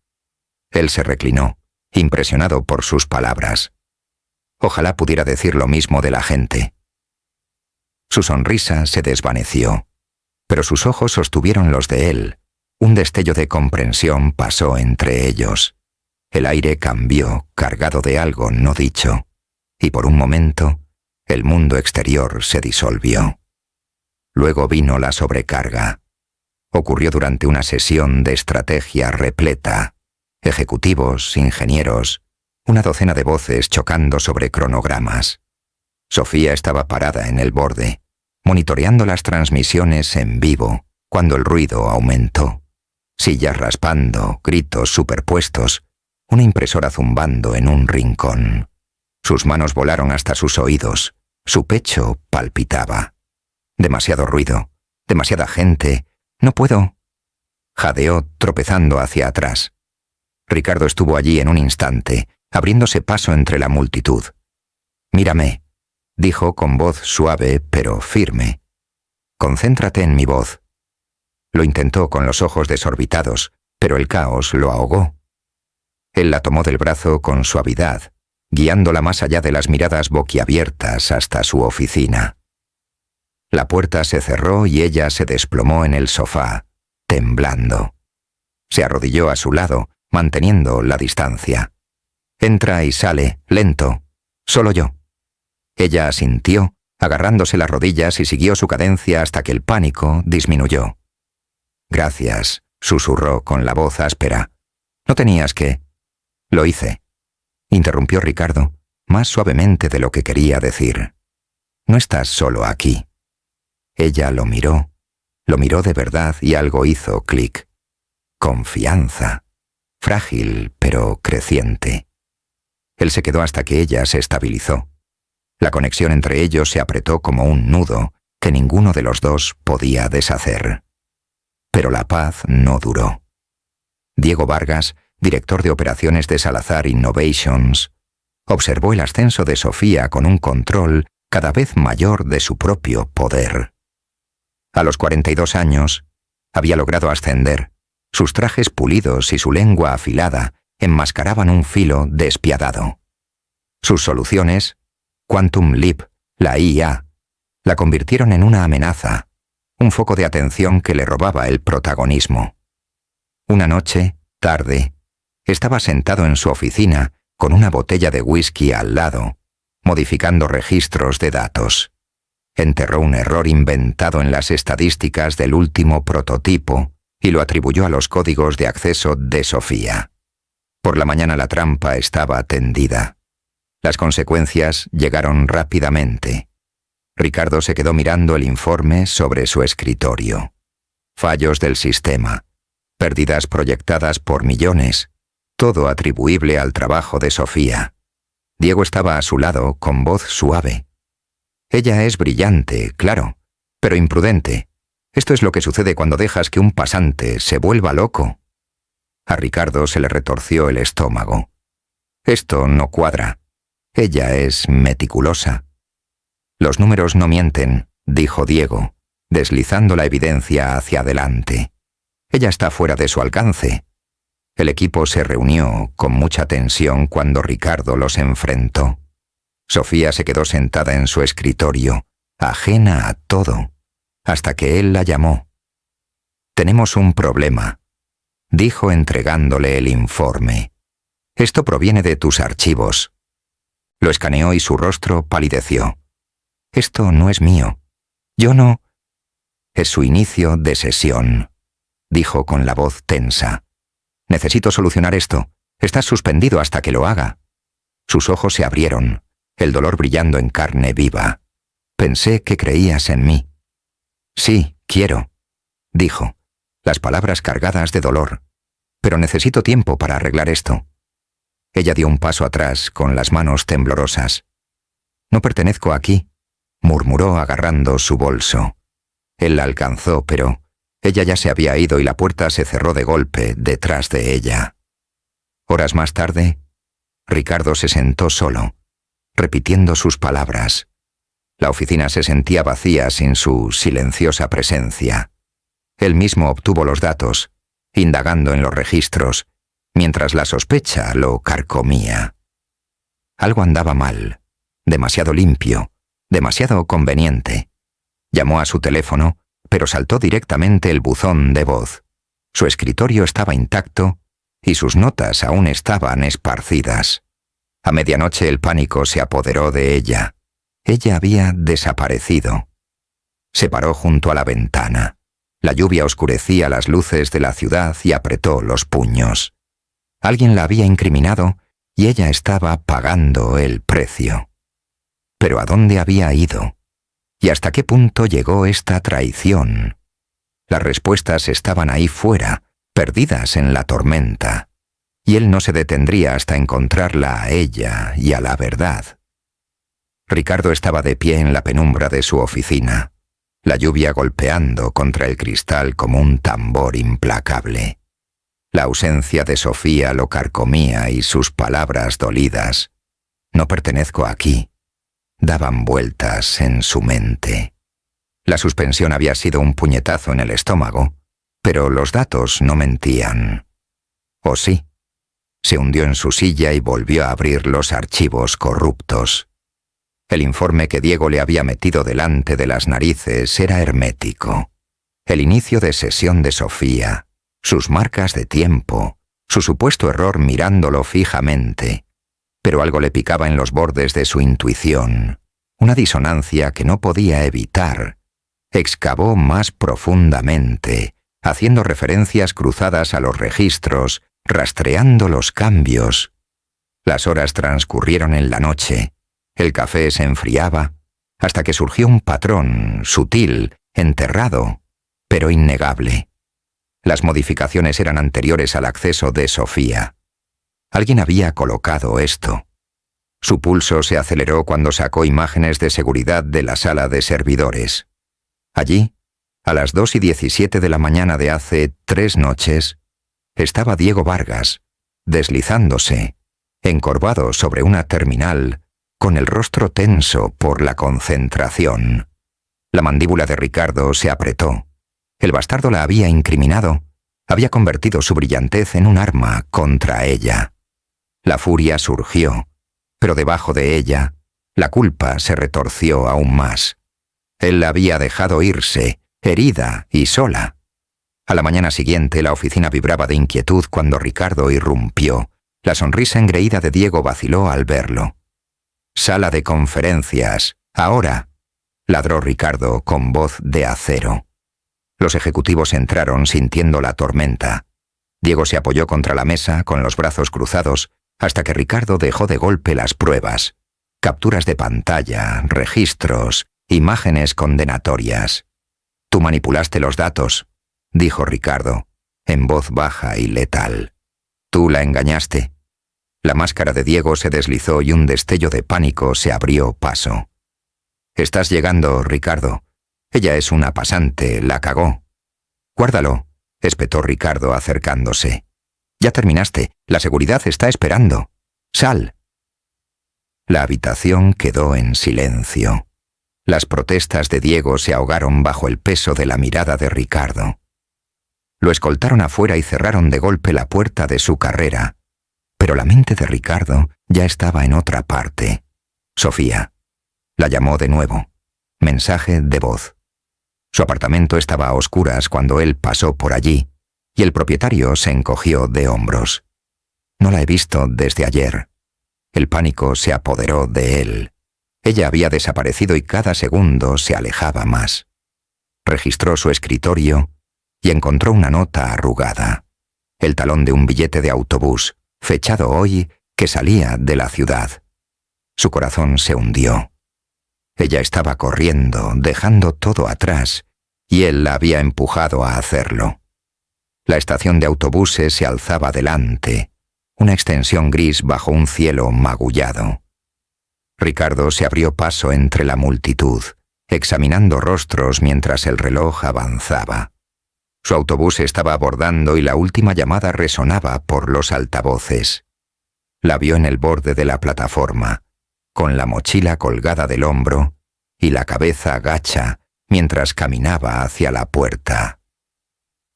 Él se reclinó, impresionado por sus palabras. Ojalá pudiera decir lo mismo de la gente. Su sonrisa se desvaneció, pero sus ojos sostuvieron los de él. Un destello de comprensión pasó entre ellos. El aire cambió, cargado de algo no dicho, y por un momento, el mundo exterior se disolvió. Luego vino la sobrecarga. Ocurrió durante una sesión de estrategia repleta. Ejecutivos, ingenieros, una docena de voces chocando sobre cronogramas. Sofía estaba parada en el borde, monitoreando las transmisiones en vivo, cuando el ruido aumentó. Sillas raspando, gritos superpuestos, una impresora zumbando en un rincón. Sus manos volaron hasta sus oídos, su pecho palpitaba. Demasiado ruido, demasiada gente, no puedo. Jadeó tropezando hacia atrás. Ricardo estuvo allí en un instante, abriéndose paso entre la multitud. «Mírame», dijo con voz suave pero firme. «Concéntrate en mi voz». Lo intentó con los ojos desorbitados, pero el caos lo ahogó. Él la tomó del brazo con suavidad, guiándola más allá de las miradas boquiabiertas hasta su oficina. La puerta se cerró y ella se desplomó en el sofá, temblando. Se arrodilló a su lado, manteniendo la distancia. «Entra y sale, lento. Solo yo». Ella asintió, agarrándose las rodillas y siguió su cadencia hasta que el pánico disminuyó. «Gracias», susurró con la voz áspera. «No tenías que...» «Lo hice», interrumpió Ricardo, más suavemente de lo que quería decir. «No estás solo aquí». Ella lo miró de verdad y algo hizo clic. Confianza. Frágil, pero creciente. Él se quedó hasta que ella se estabilizó. La conexión entre ellos se apretó como un nudo que ninguno de los dos podía deshacer. Pero la paz no duró. Diego Vargas, director de operaciones de Salazar Innovations, observó el ascenso de Sofía con un control cada vez mayor de su propio poder. A los 42 años, había logrado ascender. Sus trajes pulidos y su lengua afilada enmascaraban un filo despiadado. Sus soluciones, Quantum Leap, la IA, la convirtieron en una amenaza, un foco de atención que le robaba el protagonismo. Una noche, tarde, estaba sentado en su oficina con una botella de whisky al lado, modificando registros de datos. Enterró un error inventado en las estadísticas del último prototipo y lo atribuyó a los códigos de acceso de Sofía. Por la mañana la trampa estaba tendida. Las consecuencias llegaron rápidamente. Ricardo se quedó mirando el informe sobre su escritorio. Fallos del sistema, pérdidas proyectadas por millones, todo atribuible al trabajo de Sofía. Diego estaba a su lado con voz suave. «Ella es brillante, claro, pero imprudente. Esto es lo que sucede cuando dejas que un pasante se vuelva loco». A Ricardo se le retorció el estómago. «Esto no cuadra. Ella es meticulosa». «Los números no mienten», dijo Diego, deslizando la evidencia hacia adelante. «Ella está fuera de su alcance». El equipo se reunió con mucha tensión cuando Ricardo los enfrentó. Sofía se quedó sentada en su escritorio, ajena a todo, hasta que él la llamó. «Tenemos un problema», dijo entregándole el informe. «Esto proviene de tus archivos». Lo escaneó y su rostro palideció. «Esto no es mío. Yo no...» «Es su inicio de sesión», dijo con la voz tensa. «Necesito solucionar esto. Estás suspendido hasta que lo haga». Sus ojos se abrieron, el dolor brillando en carne viva. «Pensé que creías en mí». «Sí, quiero», dijo, las palabras cargadas de dolor. «Pero necesito tiempo para arreglar esto». Ella dio un paso atrás con las manos temblorosas. «No pertenezco aquí», murmuró agarrando su bolso. Él la alcanzó, pero ella ya se había ido y la puerta se cerró de golpe detrás de ella. Horas más tarde, Ricardo se sentó solo, repitiendo sus palabras. La oficina se sentía vacía sin su silenciosa presencia. Él mismo obtuvo los datos, indagando en los registros, mientras la sospecha lo carcomía. Algo andaba mal, demasiado limpio, demasiado conveniente. Llamó a su teléfono, pero saltó directamente el buzón de voz. Su escritorio estaba intacto y sus notas aún estaban esparcidas. A medianoche el pánico se apoderó de ella. Ella había desaparecido. Se paró junto a la ventana. La lluvia oscurecía las luces de la ciudad y apretó los puños. Alguien la había incriminado y ella estaba pagando el precio. Pero ¿a dónde había ido? ¿Y hasta qué punto llegó esta traición? Las respuestas estaban ahí fuera, perdidas en la tormenta, y él no se detendría hasta encontrarla a ella y a la verdad. Ricardo estaba de pie en la penumbra de su oficina, la lluvia golpeando contra el cristal como un tambor implacable. La ausencia de Sofía lo carcomía y sus palabras dolidas, «No pertenezco aquí», daban vueltas en su mente. La suspensión había sido un puñetazo en el estómago, pero los datos no mentían. ¿O sí? Se hundió en su silla y volvió a abrir los archivos corruptos. El informe que Diego le había metido delante de las narices era hermético. El inicio de sesión de Sofía, sus marcas de tiempo, su supuesto error mirándolo fijamente. Pero algo le picaba en los bordes de su intuición, una disonancia que no podía evitar. Excavó más profundamente, haciendo referencias cruzadas a los registros, rastreando los cambios. Las horas transcurrieron en la noche, el café se enfriaba, hasta que surgió un patrón sutil, enterrado, pero innegable. Las modificaciones eran anteriores al acceso de Sofía. Alguien había colocado esto. Su pulso se aceleró cuando sacó imágenes de seguridad de la sala de servidores. Allí, a las 2:17 de la mañana de hace 3 noches, estaba Diego Vargas, deslizándose, encorvado sobre una terminal, con el rostro tenso por la concentración. La mandíbula de Ricardo se apretó. El bastardo la había incriminado, había convertido su brillantez en un arma contra ella. La furia surgió, pero debajo de ella, la culpa se retorció aún más. Él la había dejado irse, herida y sola. A la mañana siguiente la oficina vibraba de inquietud cuando Ricardo irrumpió. La sonrisa engreída de Diego vaciló al verlo. «Sala de conferencias, ahora», ladró Ricardo con voz de acero. Los ejecutivos entraron sintiendo la tormenta. Diego se apoyó contra la mesa con los brazos cruzados hasta que Ricardo dejó de golpe las pruebas, capturas de pantalla, registros, imágenes condenatorias. «Tú manipulaste los datos», dijo Ricardo, en voz baja y letal. «Tú la engañaste». La máscara de Diego se deslizó y un destello de pánico se abrió paso. «Estás llegando, Ricardo. Ella es una pasante, la cagó». «Guárdalo», espetó Ricardo acercándose. «Ya terminaste, la seguridad está esperando. Sal». La habitación quedó en silencio. Las protestas de Diego se ahogaron bajo el peso de la mirada de Ricardo. Lo escoltaron afuera y cerraron de golpe la puerta de su carrera. Pero la mente de Ricardo ya estaba en otra parte. Sofía. La llamó de nuevo. Mensaje de voz. Su apartamento estaba a oscuras cuando él pasó por allí, y el propietario se encogió de hombros. «No la he visto desde ayer». El pánico se apoderó de él. Ella había desaparecido y cada segundo se alejaba más. Registró su escritorio y encontró una nota arrugada. El talón de un billete de autobús, fechado hoy, que salía de la ciudad. Su corazón se hundió. Ella estaba corriendo, dejando todo atrás, y él la había empujado a hacerlo. La estación de autobuses se alzaba delante, una extensión gris bajo un cielo magullado. Ricardo se abrió paso entre la multitud, examinando rostros mientras el reloj avanzaba. Su autobús estaba abordando y la última llamada resonaba por los altavoces. La vio en el borde de la plataforma, con la mochila colgada del hombro y la cabeza gacha mientras caminaba hacia la puerta.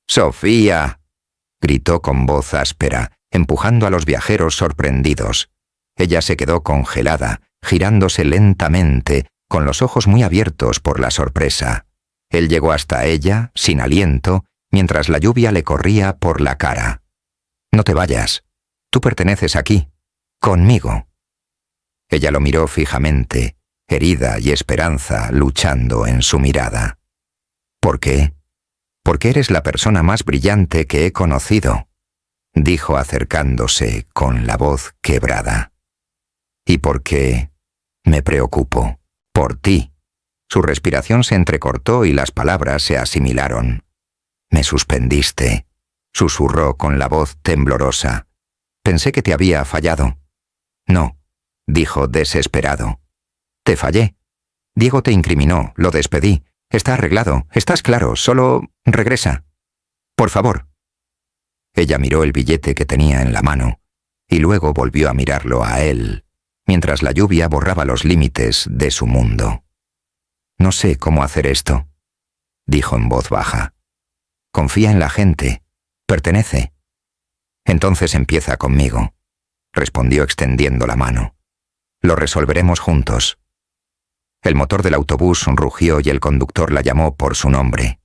«¡Sofía!», gritó con voz áspera, empujando a los viajeros sorprendidos. Ella se quedó congelada, girándose lentamente, con los ojos muy abiertos por la sorpresa. Él llegó hasta ella, sin aliento, mientras la lluvia le corría por la cara. «No te vayas. Tú perteneces aquí. Conmigo». Ella lo miró fijamente, herida y esperanza luchando en su mirada. ¿Por qué? Porque eres la persona más brillante que he conocido, dijo acercándose con la voz quebrada. Y porque me preocupo por ti. Su respiración se entrecortó y las palabras se asimilaron. Me suspendiste, susurró con la voz temblorosa. Pensé que te había fallado. No, dijo desesperado. Te fallé. Diego te incriminó, lo despedí. Está arreglado, estás claro, solo regresa. Por favor. Ella miró el billete que tenía en la mano y luego volvió a mirarlo a él, mientras la lluvia borraba los límites de su mundo. No sé cómo hacer esto, dijo en voz baja. Confía en la gente. Pertenece. Entonces empieza conmigo, respondió extendiendo la mano. Lo resolveremos juntos. El motor del autobús rugió y el conductor la llamó por su nombre.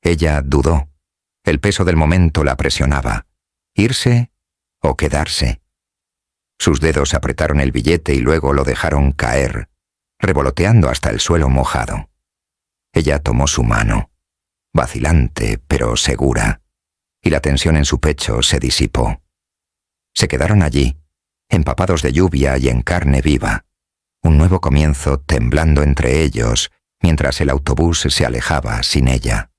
Ella dudó. El peso del momento la presionaba. ¿Irse o quedarse? Sus dedos apretaron el billete y luego lo dejaron caer, revoloteando hasta el suelo mojado. Ella tomó su mano, vacilante pero segura, y la tensión en su pecho se disipó. Se quedaron allí, empapados de lluvia y en carne viva, un nuevo comienzo temblando entre ellos mientras el autobús se alejaba sin ella.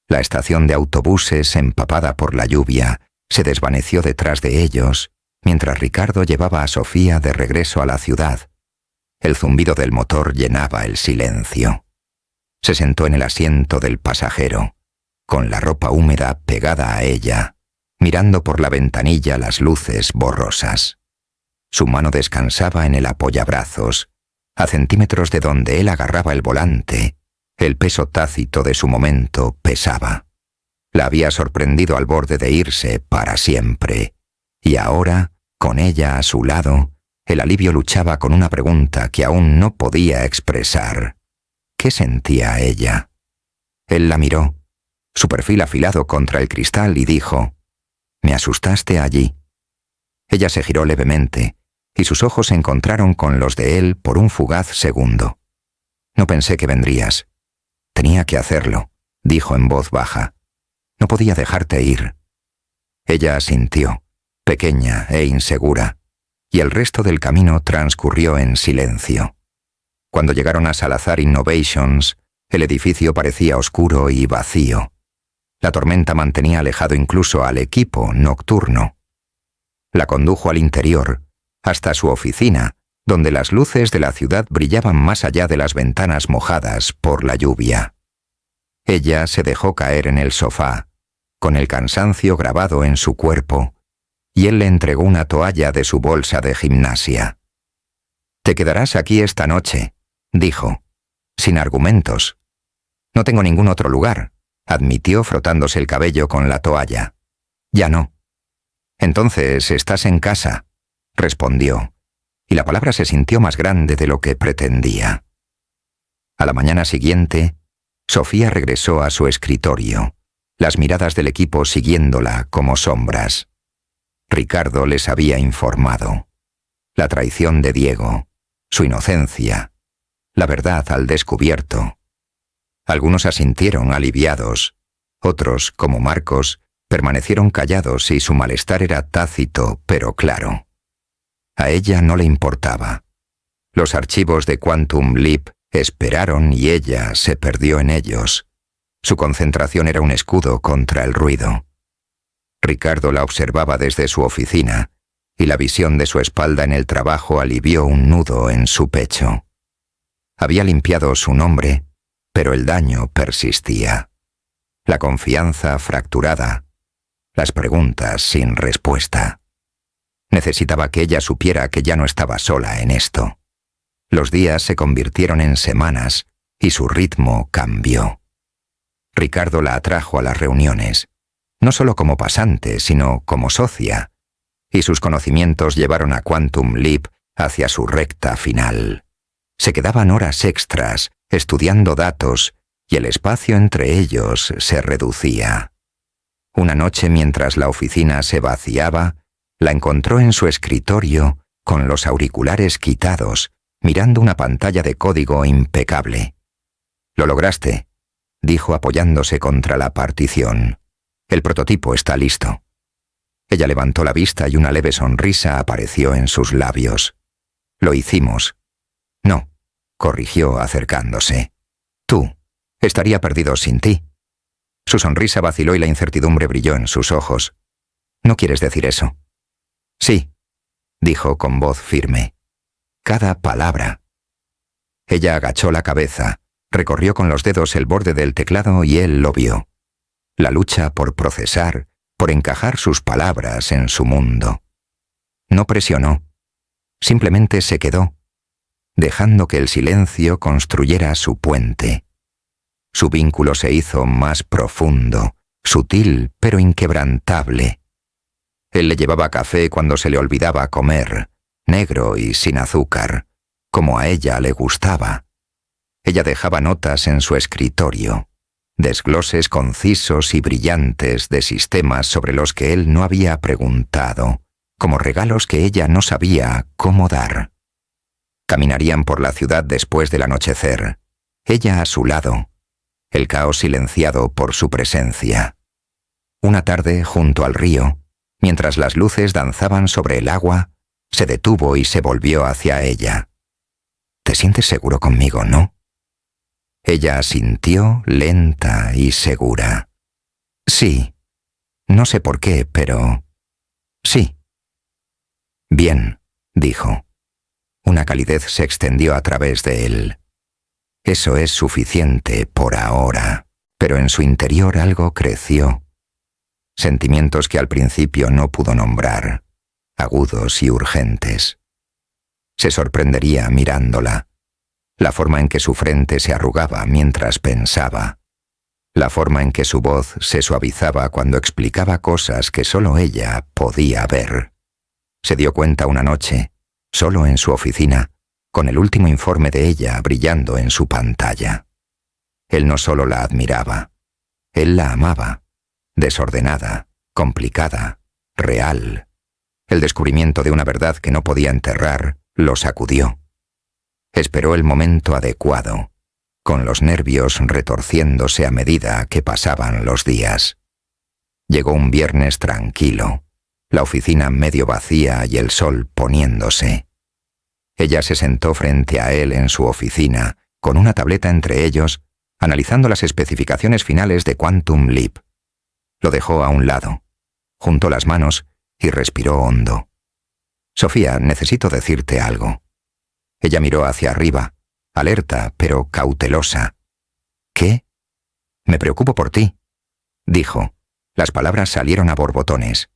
La estación de autobuses, empapada por la lluvia, se desvaneció detrás de ellos mientras Ricardo llevaba a Sofía de regreso a la ciudad. El zumbido del motor llenaba el silencio. Se sentó en el asiento del pasajero, con la ropa húmeda pegada a ella, mirando por la ventanilla las luces borrosas. Su mano descansaba en el apoyabrazos, a centímetros de donde él agarraba el volante. El peso tácito de su momento pesaba. La había sorprendido al borde de irse para siempre, y ahora, con ella a su lado, el alivio luchaba con una pregunta que aún no podía expresar. ¿Qué sentía ella? Él la miró, su perfil afilado contra el cristal, y dijo: «Me asustaste allí». Ella se giró levemente, y sus ojos se encontraron con los de él por un fugaz segundo. «No pensé que vendrías. Tenía que hacerlo», dijo en voz baja. «No podía dejarte ir». Ella asintió, pequeña e insegura, y el resto del camino transcurrió en silencio. Cuando llegaron a Salazar Innovations, el edificio parecía oscuro y vacío. La tormenta mantenía alejado incluso al equipo nocturno. La condujo al interior, hasta su oficina, donde las luces de la ciudad brillaban más allá de las ventanas mojadas por la lluvia. Ella se dejó caer en el sofá, con el cansancio grabado en su cuerpo, y él le entregó una toalla de su bolsa de gimnasia. «Te quedarás aquí esta noche», dijo, sin argumentos. «No tengo ningún otro lugar», admitió frotándose el cabello con la toalla. «Ya no». «Entonces estás en casa», respondió, y la palabra se sintió más grande de lo que pretendía. A la mañana siguiente, Sofía regresó a su escritorio, las miradas del equipo siguiéndola como sombras. Ricardo les había informado. La traición de Diego, su inocencia, la verdad al descubierto. Algunos asintieron aliviados, otros, como Marcos, permanecieron callados y su malestar era tácito pero claro. A ella no le importaba. Los archivos de Quantum Leap esperaron y ella se perdió en ellos. Su concentración era un escudo contra el ruido. Ricardo la observaba desde su oficina, y la visión de su espalda en el trabajo alivió un nudo en su pecho. Había limpiado su nombre, pero el daño persistía. La confianza fracturada, las preguntas sin respuesta. Necesitaba que ella supiera que ya no estaba sola en esto. Los días se convirtieron en semanas y su ritmo cambió. Ricardo la atrajo a las reuniones, no solo como pasante, sino como socia, y sus conocimientos llevaron a Quantum Leap hacia su recta final. Se quedaban horas extras estudiando datos y el espacio entre ellos se reducía. Una noche, mientras la oficina se vaciaba, la encontró en su escritorio con los auriculares quitados, mirando una pantalla de código impecable. «Lo lograste», dijo apoyándose contra la partición. El prototipo está listo. Ella levantó la vista y una leve sonrisa apareció en sus labios. Lo hicimos. No, corrigió acercándose. Tú. Estaría perdido sin ti. Su sonrisa vaciló y la incertidumbre brilló en sus ojos. ¿No quieres decir eso? Sí, dijo con voz firme. Cada palabra. Ella agachó la cabeza, recorrió con los dedos el borde del teclado y él lo vio. La lucha por procesar, por encajar sus palabras en su mundo. No presionó, simplemente se quedó, dejando que el silencio construyera su puente. Su vínculo se hizo más profundo, sutil pero inquebrantable. Él le llevaba café cuando se le olvidaba comer, negro y sin azúcar, como a ella le gustaba. Ella dejaba notas en su escritorio, desgloses concisos y brillantes de sistemas sobre los que él no había preguntado, como regalos que ella no sabía cómo dar. Caminarían por la ciudad después del anochecer, ella a su lado, el caos silenciado por su presencia. Una tarde, junto al río, mientras las luces danzaban sobre el agua, se detuvo y se volvió hacia ella. ¿Te sientes seguro conmigo, no? Ella asintió lenta y segura. Sí. No sé por qué, pero... sí. Bien, dijo. Una calidez se extendió a través de él. Eso es suficiente por ahora, pero en su interior algo creció. Sentimientos que al principio no pudo nombrar, agudos y urgentes. Se sorprendería mirándola. La forma en que su frente se arrugaba mientras pensaba. La forma en que su voz se suavizaba cuando explicaba cosas que solo ella podía ver. Se dio cuenta una noche, solo en su oficina, con el último informe de ella brillando en su pantalla. Él no solo la admiraba, él la amaba, desordenada, complicada, real. El descubrimiento de una verdad que no podía enterrar lo sacudió. Esperó el momento adecuado, con los nervios retorciéndose a medida que pasaban los días. Llegó un viernes tranquilo, la oficina medio vacía y el sol poniéndose. Ella se sentó frente a él en su oficina, con una tableta entre ellos, analizando las especificaciones finales de Quantum Leap. Lo dejó a un lado, juntó las manos y respiró hondo. «Sofía, necesito decirte algo». Ella miró hacia arriba, alerta pero cautelosa. «¿Qué?» «Me preocupo por ti», dijo. Las palabras salieron a borbotones.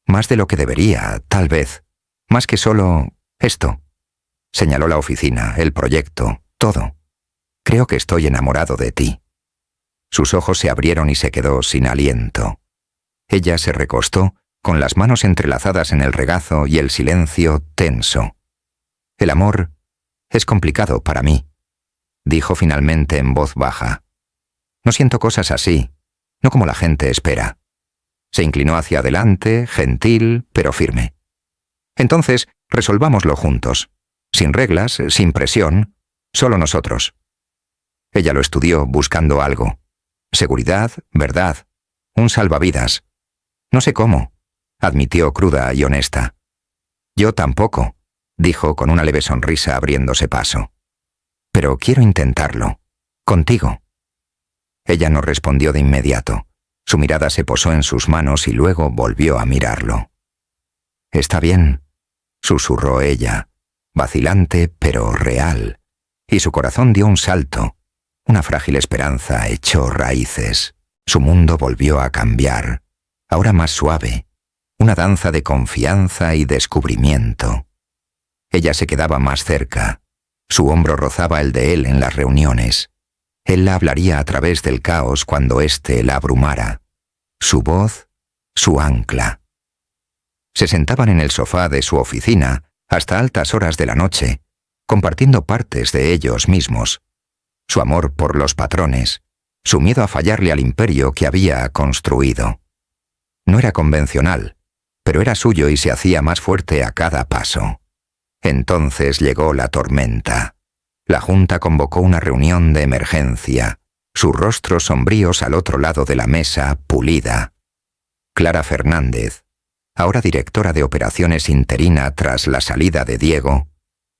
«Más de lo que debería, tal vez. Más que solo esto». Señaló la oficina, el proyecto, todo. «Creo que estoy enamorado de ti». Sus ojos se abrieron y se quedó sin aliento. Ella se recostó, con las manos entrelazadas en el regazo y el silencio tenso. «El amor es complicado para mí», dijo finalmente en voz baja. «No siento cosas así, no como la gente espera». Se inclinó hacia adelante, gentil, pero firme. «Entonces, resolvámoslo juntos. Sin reglas, sin presión, solo nosotros». Ella lo estudió buscando algo. Seguridad, verdad, un salvavidas. «No sé cómo», admitió cruda y honesta. «Yo tampoco», dijo con una leve sonrisa abriéndose paso. «Pero quiero intentarlo. Contigo». Ella no respondió de inmediato. Su mirada se posó en sus manos y luego volvió a mirarlo. «Está bien», susurró ella, vacilante pero real, y su corazón dio un salto. Una frágil esperanza echó raíces. Su mundo volvió a cambiar, ahora más suave, una danza de confianza y descubrimiento. Ella se quedaba más cerca. Su hombro rozaba el de él en las reuniones. Él la hablaría a través del caos cuando éste la abrumara. Su voz, su ancla. Se sentaban en el sofá de su oficina hasta altas horas de la noche, compartiendo partes de ellos mismos. Su amor por los patrones, su miedo a fallarle al imperio que había construido. No era convencional, pero era suyo y se hacía más fuerte a cada paso. Entonces llegó la tormenta. La Junta convocó una reunión de emergencia. Sus rostros sombríos al otro lado de la mesa, pulida. Clara Fernández, ahora directora de operaciones interina tras la salida de Diego,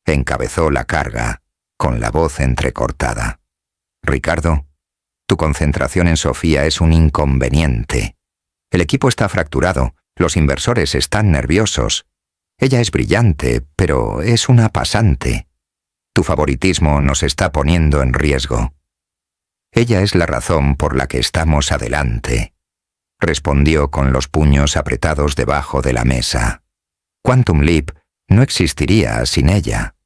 encabezó la carga, con la voz entrecortada. Ricardo, tu concentración en Sofía es un inconveniente. El equipo está fracturado, los inversores están nerviosos. Ella es brillante, pero es una pasante. Tu favoritismo nos está poniendo en riesgo. Ella es la razón por la que estamos adelante, respondió con los puños apretados debajo de la mesa. Quantum Leap no existiría sin ella.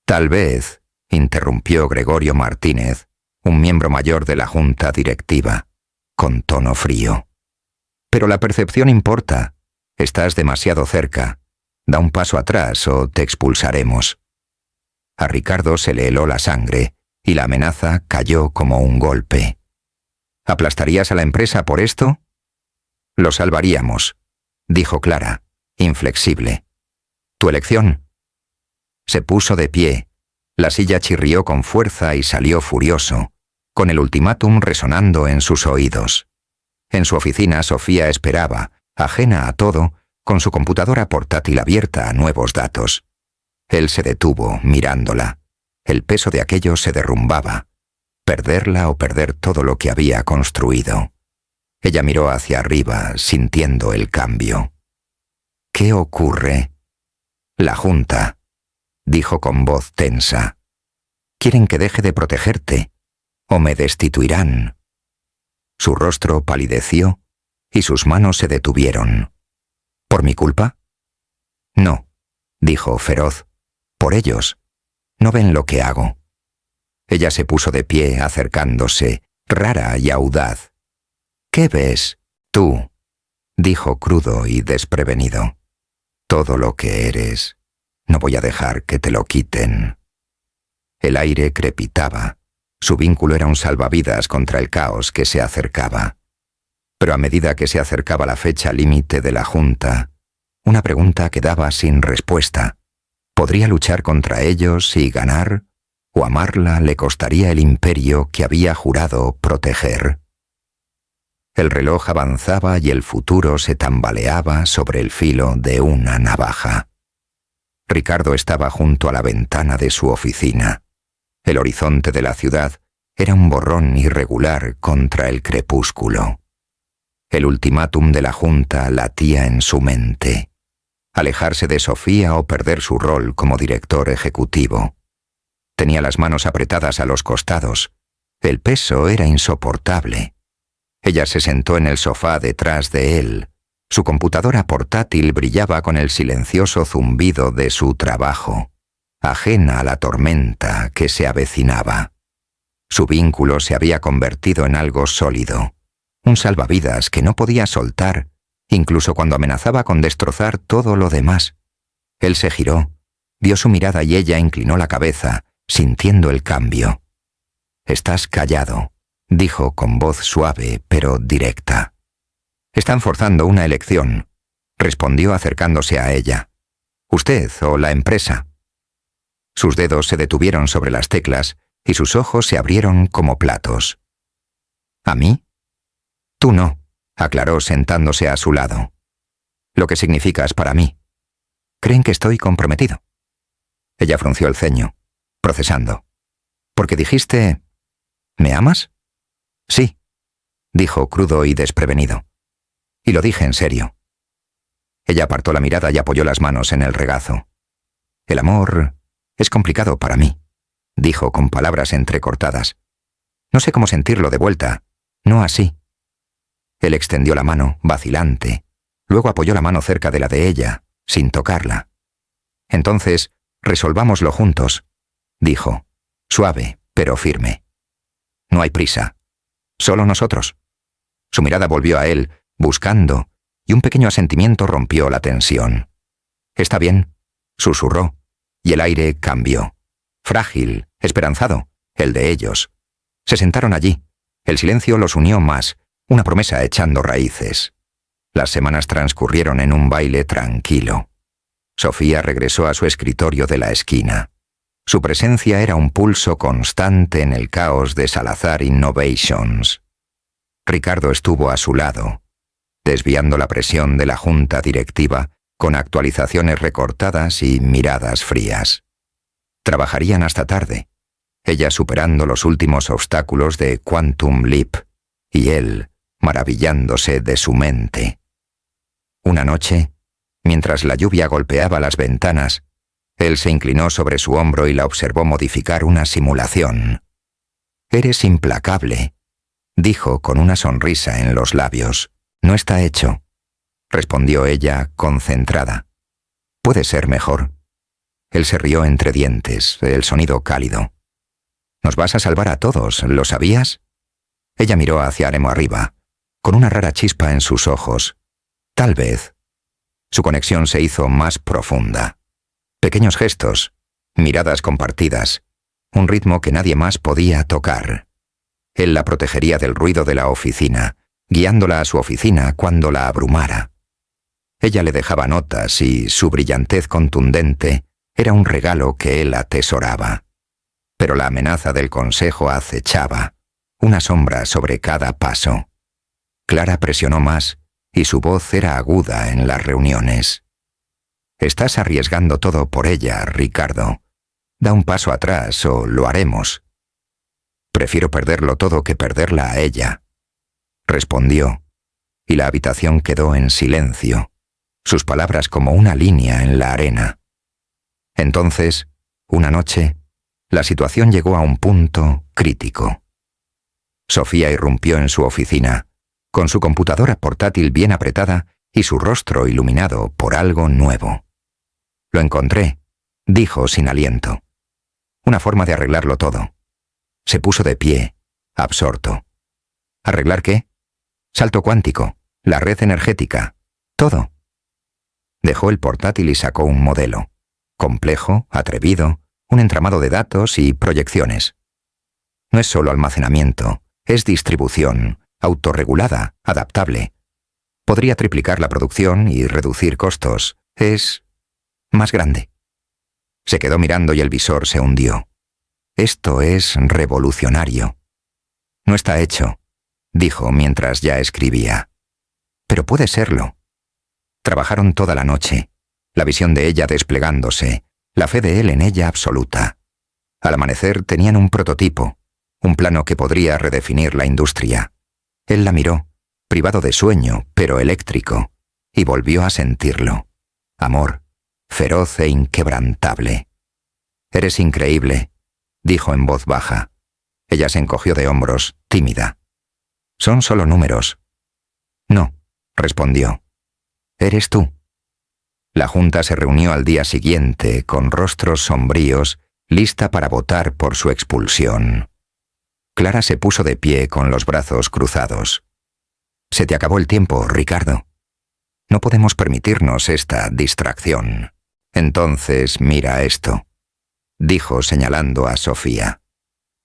Tal vez, interrumpió Gregorio Martínez, un miembro mayor de la junta directiva, con tono frío. Pero la percepción importa. Estás demasiado cerca. Da un paso atrás o te expulsaremos. A Ricardo se le heló la sangre y la amenaza cayó como un golpe. ¿Aplastarías a la empresa por esto? Lo salvaríamos, dijo Clara, inflexible. ¿Tu elección? Se puso de pie. La silla chirrió con fuerza y salió furioso, con el ultimátum resonando en sus oídos. En su oficina Sofía esperaba, ajena a todo, con su computadora portátil abierta a nuevos datos. Él se detuvo, mirándola. El peso de aquello se derrumbaba. Perderla o perder todo lo que había construido. Ella miró hacia arriba, sintiendo el cambio. ¿Qué ocurre? La Junta, dijo con voz tensa. Quieren que deje de protegerte, o me destituirán. Su rostro palideció y sus manos se detuvieron. ¿Por mi culpa? No, dijo feroz. Por ellos. No ven lo que hago. Ella se puso de pie, acercándose, rara y audaz. ¿Qué ves, tú? Dijo crudo y desprevenido. Todo lo que eres. No voy a dejar que te lo quiten. El aire crepitaba. Su vínculo era un salvavidas contra el caos que se acercaba. Pero a medida que se acercaba la fecha límite de la Junta, una pregunta quedaba sin respuesta. ¿Podría luchar contra ellos y ganar? ¿O amarla le costaría el imperio que había jurado proteger? El reloj avanzaba y el futuro se tambaleaba sobre el filo de una navaja. Ricardo estaba junto a la ventana de su oficina. El horizonte de la ciudad era un borrón irregular contra el crepúsculo. El ultimátum de la Junta latía en su mente. Alejarse de Sofía o perder su rol como director ejecutivo. Tenía las manos apretadas a los costados. El peso era insoportable. Ella se sentó en el sofá detrás de él. Su computadora portátil brillaba con el silencioso zumbido de su trabajo, ajena a la tormenta que se avecinaba. Su vínculo se había convertido en algo sólido, un salvavidas que no podía soltar, incluso cuando amenazaba con destrozar todo lo demás. Él se giró, vio su mirada y ella inclinó la cabeza, sintiendo el cambio. «Estás callado», dijo con voz suave pero directa. «Están forzando una elección», respondió acercándose a ella. «Usted o la empresa». Sus dedos se detuvieron sobre las teclas y sus ojos se abrieron como platos. «¿A mí?» «Tú no», aclaró sentándose a su lado. «Lo que significas para mí. Creen que estoy comprometido». Ella frunció el ceño, procesando. «Porque dijiste... ¿Me amas?» «Sí», dijo crudo y desprevenido. «Y lo dije en serio». Ella apartó la mirada y apoyó las manos en el regazo. «El amor es complicado para mí», dijo con palabras entrecortadas. «No sé cómo sentirlo de vuelta, no así». Él extendió la mano, vacilante. Luego apoyó la mano cerca de la de ella, sin tocarla. «Entonces, resolvámoslo juntos», dijo, suave pero firme. «No hay prisa. Solo nosotros». Su mirada volvió a él, buscando, y un pequeño asentimiento rompió la tensión. «Está bien», susurró, y el aire cambió. Frágil, esperanzado, el de ellos. Se sentaron allí. El silencio los unió más, una promesa echando raíces. Las semanas transcurrieron en un baile tranquilo. Sofía regresó a su escritorio de la esquina. Su presencia era un pulso constante en el caos de Salazar Innovations. Ricardo estuvo a su lado, desviando la presión de la junta directiva con actualizaciones recortadas y miradas frías. Trabajarían hasta tarde, ella superando los últimos obstáculos de Quantum Leap, y él maravillándose de su mente. Una noche, mientras la lluvia golpeaba las ventanas, él se inclinó sobre su hombro y la observó modificar una simulación. «Eres implacable», dijo con una sonrisa en los labios. «No está hecho», respondió ella concentrada. «Puede ser mejor». Él se rió entre dientes, el sonido cálido. «Nos vas a salvar a todos, ¿lo sabías?» Ella miró hacia Aremo arriba, con una rara chispa en sus ojos. Tal vez. Su conexión se hizo más profunda. Pequeños gestos, miradas compartidas, un ritmo que nadie más podía tocar. Él la protegería del ruido de la oficina, guiándola a su oficina cuando la abrumara. Ella le dejaba notas y su brillantez contundente era un regalo que él atesoraba. Pero la amenaza del consejo acechaba, una sombra sobre cada paso. Clara presionó más y su voz era aguda en las reuniones. «Estás arriesgando todo por ella, Ricardo. Da un paso atrás o lo haremos». «Prefiero perderlo todo que perderla a ella», respondió, y la habitación quedó en silencio, sus palabras como una línea en la arena. Entonces, una noche, la situación llegó a un punto crítico. Sofía irrumpió en su oficina, con su computadora portátil bien apretada y su rostro iluminado por algo nuevo. «Lo encontré», dijo sin aliento. «Una forma de arreglarlo todo». Se puso de pie, absorto. ¿Arreglar qué? Salto cuántico, la red energética, todo. Dejó el portátil y sacó un modelo. Complejo, atrevido, un entramado de datos y proyecciones. No es solo almacenamiento, es distribución, autorregulada, adaptable. Podría triplicar la producción y reducir costos. Es más grande. Se quedó mirando y el visor se hundió. Esto es revolucionario. No está hecho, dijo mientras ya escribía. Pero puede serlo. Trabajaron toda la noche, la visión de ella desplegándose, la fe de él en ella absoluta. Al amanecer tenían un prototipo, un plano que podría redefinir la industria. Él la miró, privado de sueño, pero eléctrico, y volvió a sentirlo. Amor, feroz e inquebrantable. «Eres increíble», dijo en voz baja. Ella se encogió de hombros, tímida. «Son solo números». «No», respondió. «Eres tú». La junta se reunió al día siguiente, con rostros sombríos, lista para votar por su expulsión. Clara se puso de pie con los brazos cruzados. «Se te acabó el tiempo, Ricardo. No podemos permitirnos esta distracción. Entonces mira esto», dijo señalando a Sofía.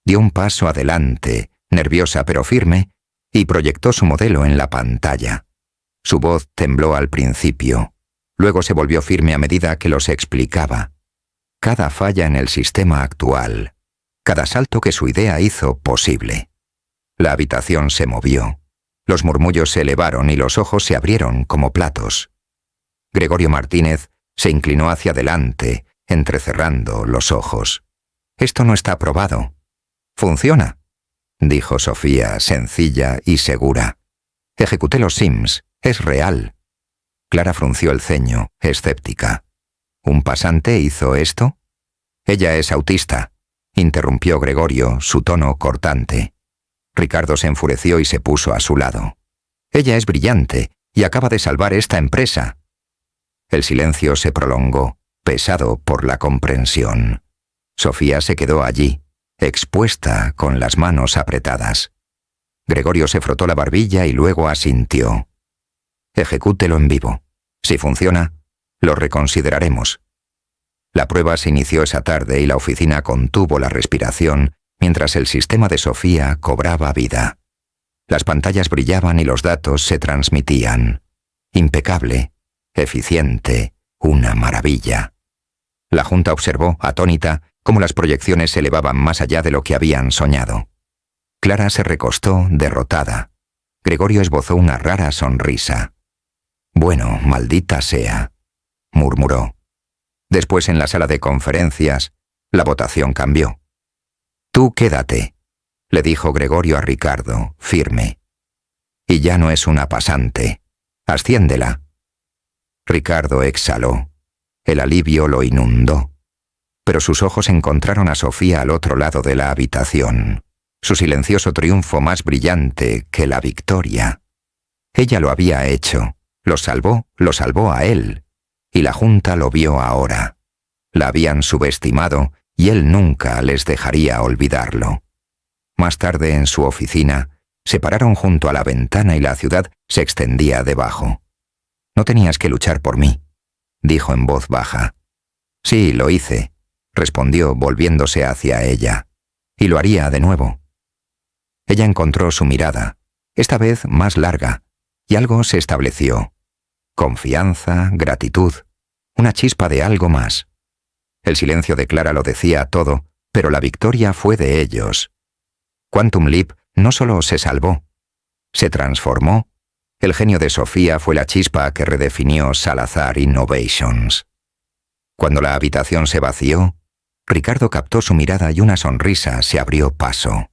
Dio un paso adelante, nerviosa pero firme, y proyectó su modelo en la pantalla. Su voz tembló al principio, luego se volvió firme a medida que los explicaba. Cada falla en el sistema actual, cada salto que su idea hizo posible. La habitación se movió, los murmullos se elevaron y los ojos se abrieron como platos. Gregorio Martínez se inclinó hacia adelante, entrecerrando los ojos. «Esto no está probado». «Funciona», dijo Sofía, sencilla y segura. «Ejecuté los sims, es real». Clara frunció el ceño, escéptica. «¿Un pasante hizo esto?» «Ella es autista», interrumpió Gregorio, su tono cortante. Ricardo se enfureció y se puso a su lado. «Ella es brillante y acaba de salvar esta empresa». El silencio se prolongó, pesado por la comprensión. Sofía se quedó allí, expuesta, con las manos apretadas. Gregorio se frotó la barbilla y luego asintió. «Ejecútelo en vivo. Si funciona, lo reconsideraremos». La prueba se inició esa tarde y la oficina contuvo la respiración mientras el sistema de Sofía cobraba vida. Las pantallas brillaban y los datos se transmitían. Impecable, eficiente, una maravilla. La junta observó, atónita, cómo las proyecciones se elevaban más allá de lo que habían soñado. Clara se recostó, derrotada. Gregorio esbozó una rara sonrisa. «Bueno, maldita sea», murmuró. Después, en la sala de conferencias, la votación cambió. «Tú quédate», le dijo Gregorio a Ricardo, firme. «Y ya no es una pasante. Asciéndela». Ricardo exhaló. El alivio lo inundó. Pero sus ojos encontraron a Sofía al otro lado de la habitación. Su silencioso triunfo más brillante que la victoria. Ella lo había hecho. Lo salvó a él. Y la Junta lo vio ahora. La habían subestimado y él nunca les dejaría olvidarlo. Más tarde, en su oficina, se pararon junto a la ventana y la ciudad se extendía debajo. «No tenías que luchar por mí», dijo en voz baja. «Sí, lo hice», respondió volviéndose hacia ella. «Y lo haría de nuevo». Ella encontró su mirada, esta vez más larga, y algo se estableció. Confianza, gratitud, una chispa de algo más. El silencio de Clara lo decía todo, pero la victoria fue de ellos. Quantum Leap no solo se salvó, se transformó. El genio de Sofía fue la chispa que redefinió Salazar Innovations. Cuando la habitación se vació, Ricardo captó su mirada y una sonrisa se abrió paso.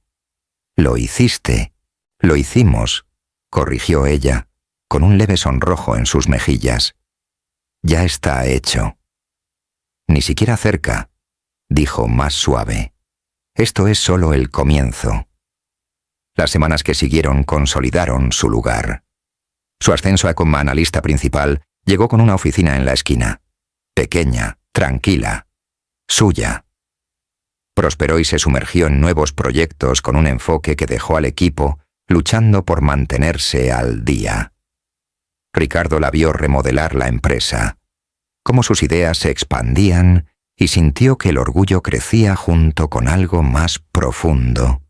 «Lo hiciste, lo hicimos», corrigió ella, con un leve sonrojo en sus mejillas. «Ya está hecho». «Ni siquiera cerca», dijo más suave. «Esto es solo el comienzo». Las semanas que siguieron consolidaron su lugar. Su ascenso como analista principal llegó con una oficina en la esquina. Pequeña, tranquila, suya. Prosperó y se sumergió en nuevos proyectos con un enfoque que dejó al equipo luchando por mantenerse al día. Ricardo la vio remodelar la empresa, cómo sus ideas se expandían y sintió que el orgullo crecía junto con algo más profundo.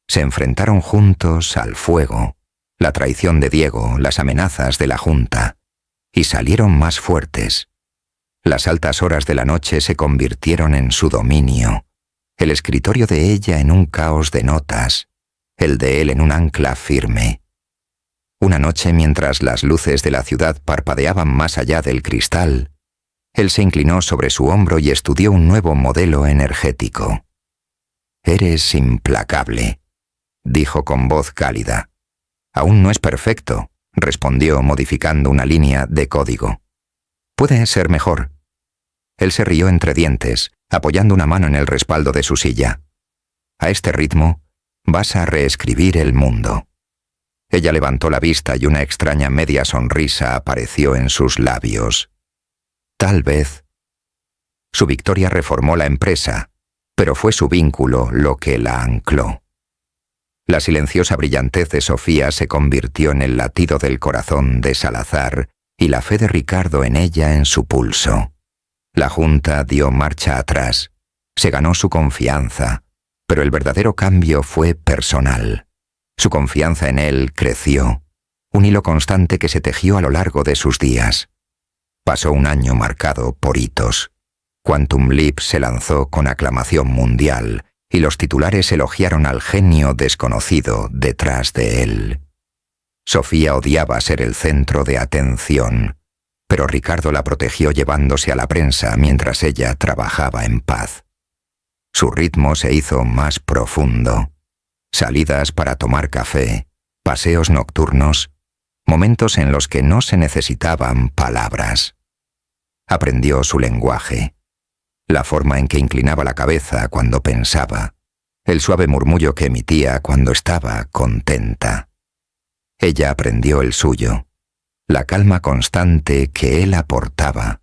Se enfrentaron juntos al fuego, la traición de Diego, las amenazas de la Junta, y salieron más fuertes. Las altas horas de la noche se convirtieron en su dominio, el escritorio de ella en un caos de notas, el de él en un ancla firme. Una noche, mientras las luces de la ciudad parpadeaban más allá del cristal, él se inclinó sobre su hombro y estudió un nuevo modelo energético. «Eres implacable», dijo con voz cálida. «Aún no es perfecto», respondió modificando una línea de código. «Puede ser mejor». Él se rió entre dientes, apoyando una mano en el respaldo de su silla. «A este ritmo, vas a reescribir el mundo». Ella levantó la vista y una extraña media sonrisa apareció en sus labios. «Tal vez». Su victoria reformó la empresa, pero fue su vínculo lo que la ancló. La silenciosa brillantez de Sofía se convirtió en el latido del corazón de Salazar y la fe de Ricardo en ella en su pulso. La Junta dio marcha atrás, se ganó su confianza, pero el verdadero cambio fue personal. Su confianza en él creció, un hilo constante que se tejió a lo largo de sus días. Pasó un año marcado por hitos. Quantum Leap se lanzó con aclamación mundial, y los titulares elogiaron al genio desconocido detrás de él. Sofía odiaba ser el centro de atención, pero Ricardo la protegió llevándose a la prensa mientras ella trabajaba en paz. Su ritmo se hizo más profundo. Salidas para tomar café, paseos nocturnos, momentos en los que no se necesitaban palabras. Aprendió su lenguaje. La forma en que inclinaba la cabeza cuando pensaba, el suave murmullo que emitía cuando estaba contenta. Ella aprendió el suyo, la calma constante que él aportaba,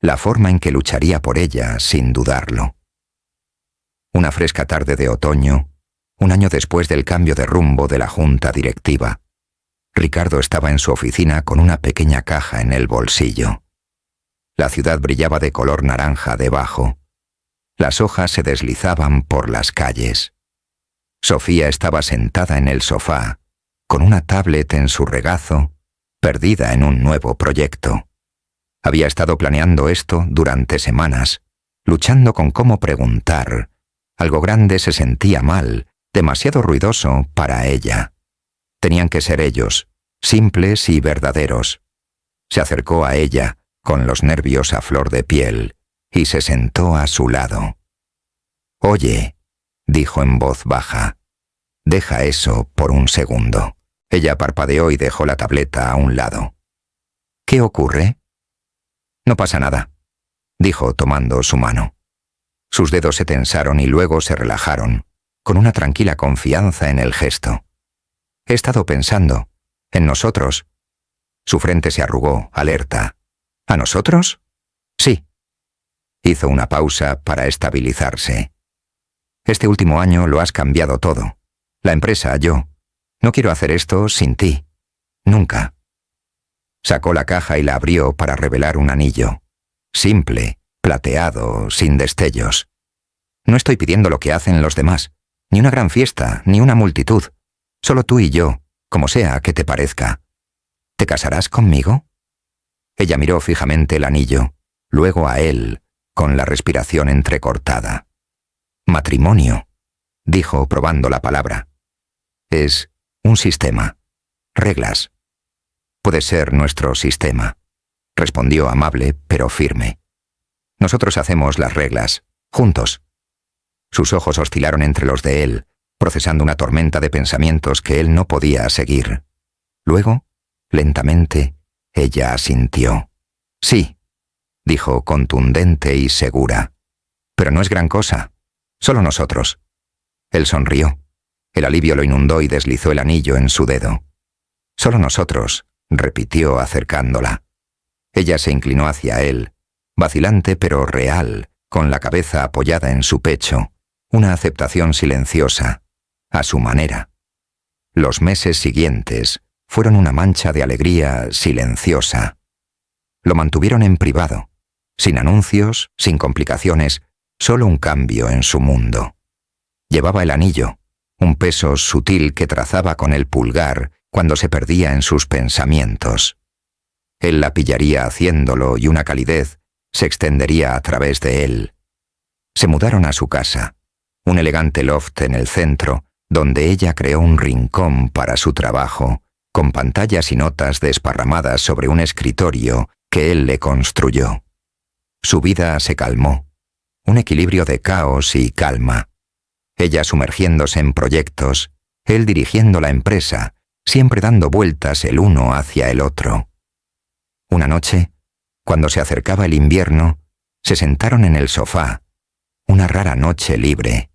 la forma en que lucharía por ella sin dudarlo. Una fresca tarde de otoño, un año después del cambio de rumbo de la junta directiva, Ricardo estaba en su oficina con una pequeña caja en el bolsillo. La ciudad brillaba de color naranja debajo. Las hojas se deslizaban por las calles. Sofía estaba sentada en el sofá, con una tablet en su regazo, perdida en un nuevo proyecto. Había estado planeando esto durante semanas. luchando con cómo preguntar. Algo grande se sentía mal, demasiado ruidoso para ella. Tenían que ser ellos, simples y verdaderos. Se acercó a ella, con los nervios a flor de piel, y se sentó a su lado. «Oye», dijo en voz baja, «deja eso por un segundo». Ella parpadeó y dejó la tableta a un lado. «¿Qué ocurre?» «No pasa nada», dijo tomando su mano. Sus dedos se tensaron y luego se relajaron, con una tranquila confianza en el gesto. «He estado pensando, en nosotros». Su frente se arrugó, alerta. «¿A nosotros?» «Sí». Hizo una pausa para estabilizarse. «Este último año lo has cambiado todo. La empresa, yo. No quiero hacer esto sin ti. Nunca». Sacó la caja y la abrió para revelar un anillo. Simple, plateado, sin destellos. «No estoy pidiendo lo que hacen los demás. Ni una gran fiesta, ni una multitud. Solo tú y yo, como sea que te parezca. ¿Te casarás conmigo?» Ella miró fijamente el anillo, luego a él, con la respiración entrecortada. «Matrimonio», dijo probando la palabra. «Es un sistema. Reglas. Puede ser nuestro sistema», respondió amable pero firme. «Nosotros hacemos las reglas, juntos». Sus ojos oscilaron entre los de él, procesando una tormenta de pensamientos que él no podía seguir. Luego, lentamente, ella asintió. «Sí», dijo contundente y segura. «Pero no es gran cosa. Solo nosotros». Él sonrió. El alivio lo inundó y deslizó el anillo en su dedo. «Solo nosotros», repitió acercándola. Ella se inclinó hacia él, vacilante pero real, con la cabeza apoyada en su pecho, una aceptación silenciosa, a su manera. Los meses siguientes fueron una mancha de alegría silenciosa. Lo mantuvieron en privado, sin anuncios, sin complicaciones, solo un cambio en su mundo. Llevaba el anillo, un peso sutil que trazaba con el pulgar cuando se perdía en sus pensamientos. Él la pillaría haciéndolo y una calidez se extendería a través de él. Se mudaron a su casa, un elegante loft en el centro, donde ella creó un rincón para su trabajo, con pantallas y notas desparramadas sobre un escritorio que él le construyó. Su vida se calmó, un equilibrio de caos y calma. Ella sumergiéndose en proyectos, él dirigiendo la empresa, siempre dando vueltas el uno hacia el otro. Una noche, cuando se acercaba el invierno, se sentaron en el sofá, una rara noche libre.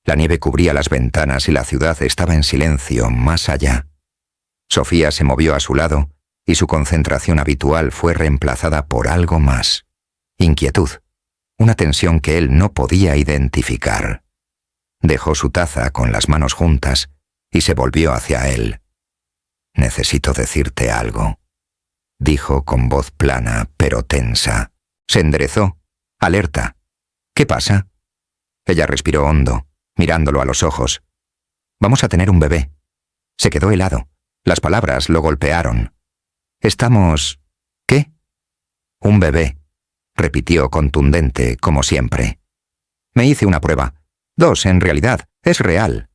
La nieve cubría las ventanas y la ciudad estaba en silencio más allá. Sofía se movió a su lado y su concentración habitual fue reemplazada por algo más. Inquietud, una tensión que él no podía identificar. Dejó su taza con las manos juntas y se volvió hacia él. «Necesito decirte algo», dijo con voz plana pero tensa. Se enderezó, alerta. «¿Qué pasa?» Ella respiró hondo, mirándolo a los ojos. «Vamos a tener un bebé». Se quedó helado. Las palabras lo golpearon. «Estamos... ¿qué?» «Un bebé», repitió contundente, como siempre. «Me hice una prueba. 2, en realidad. Es real».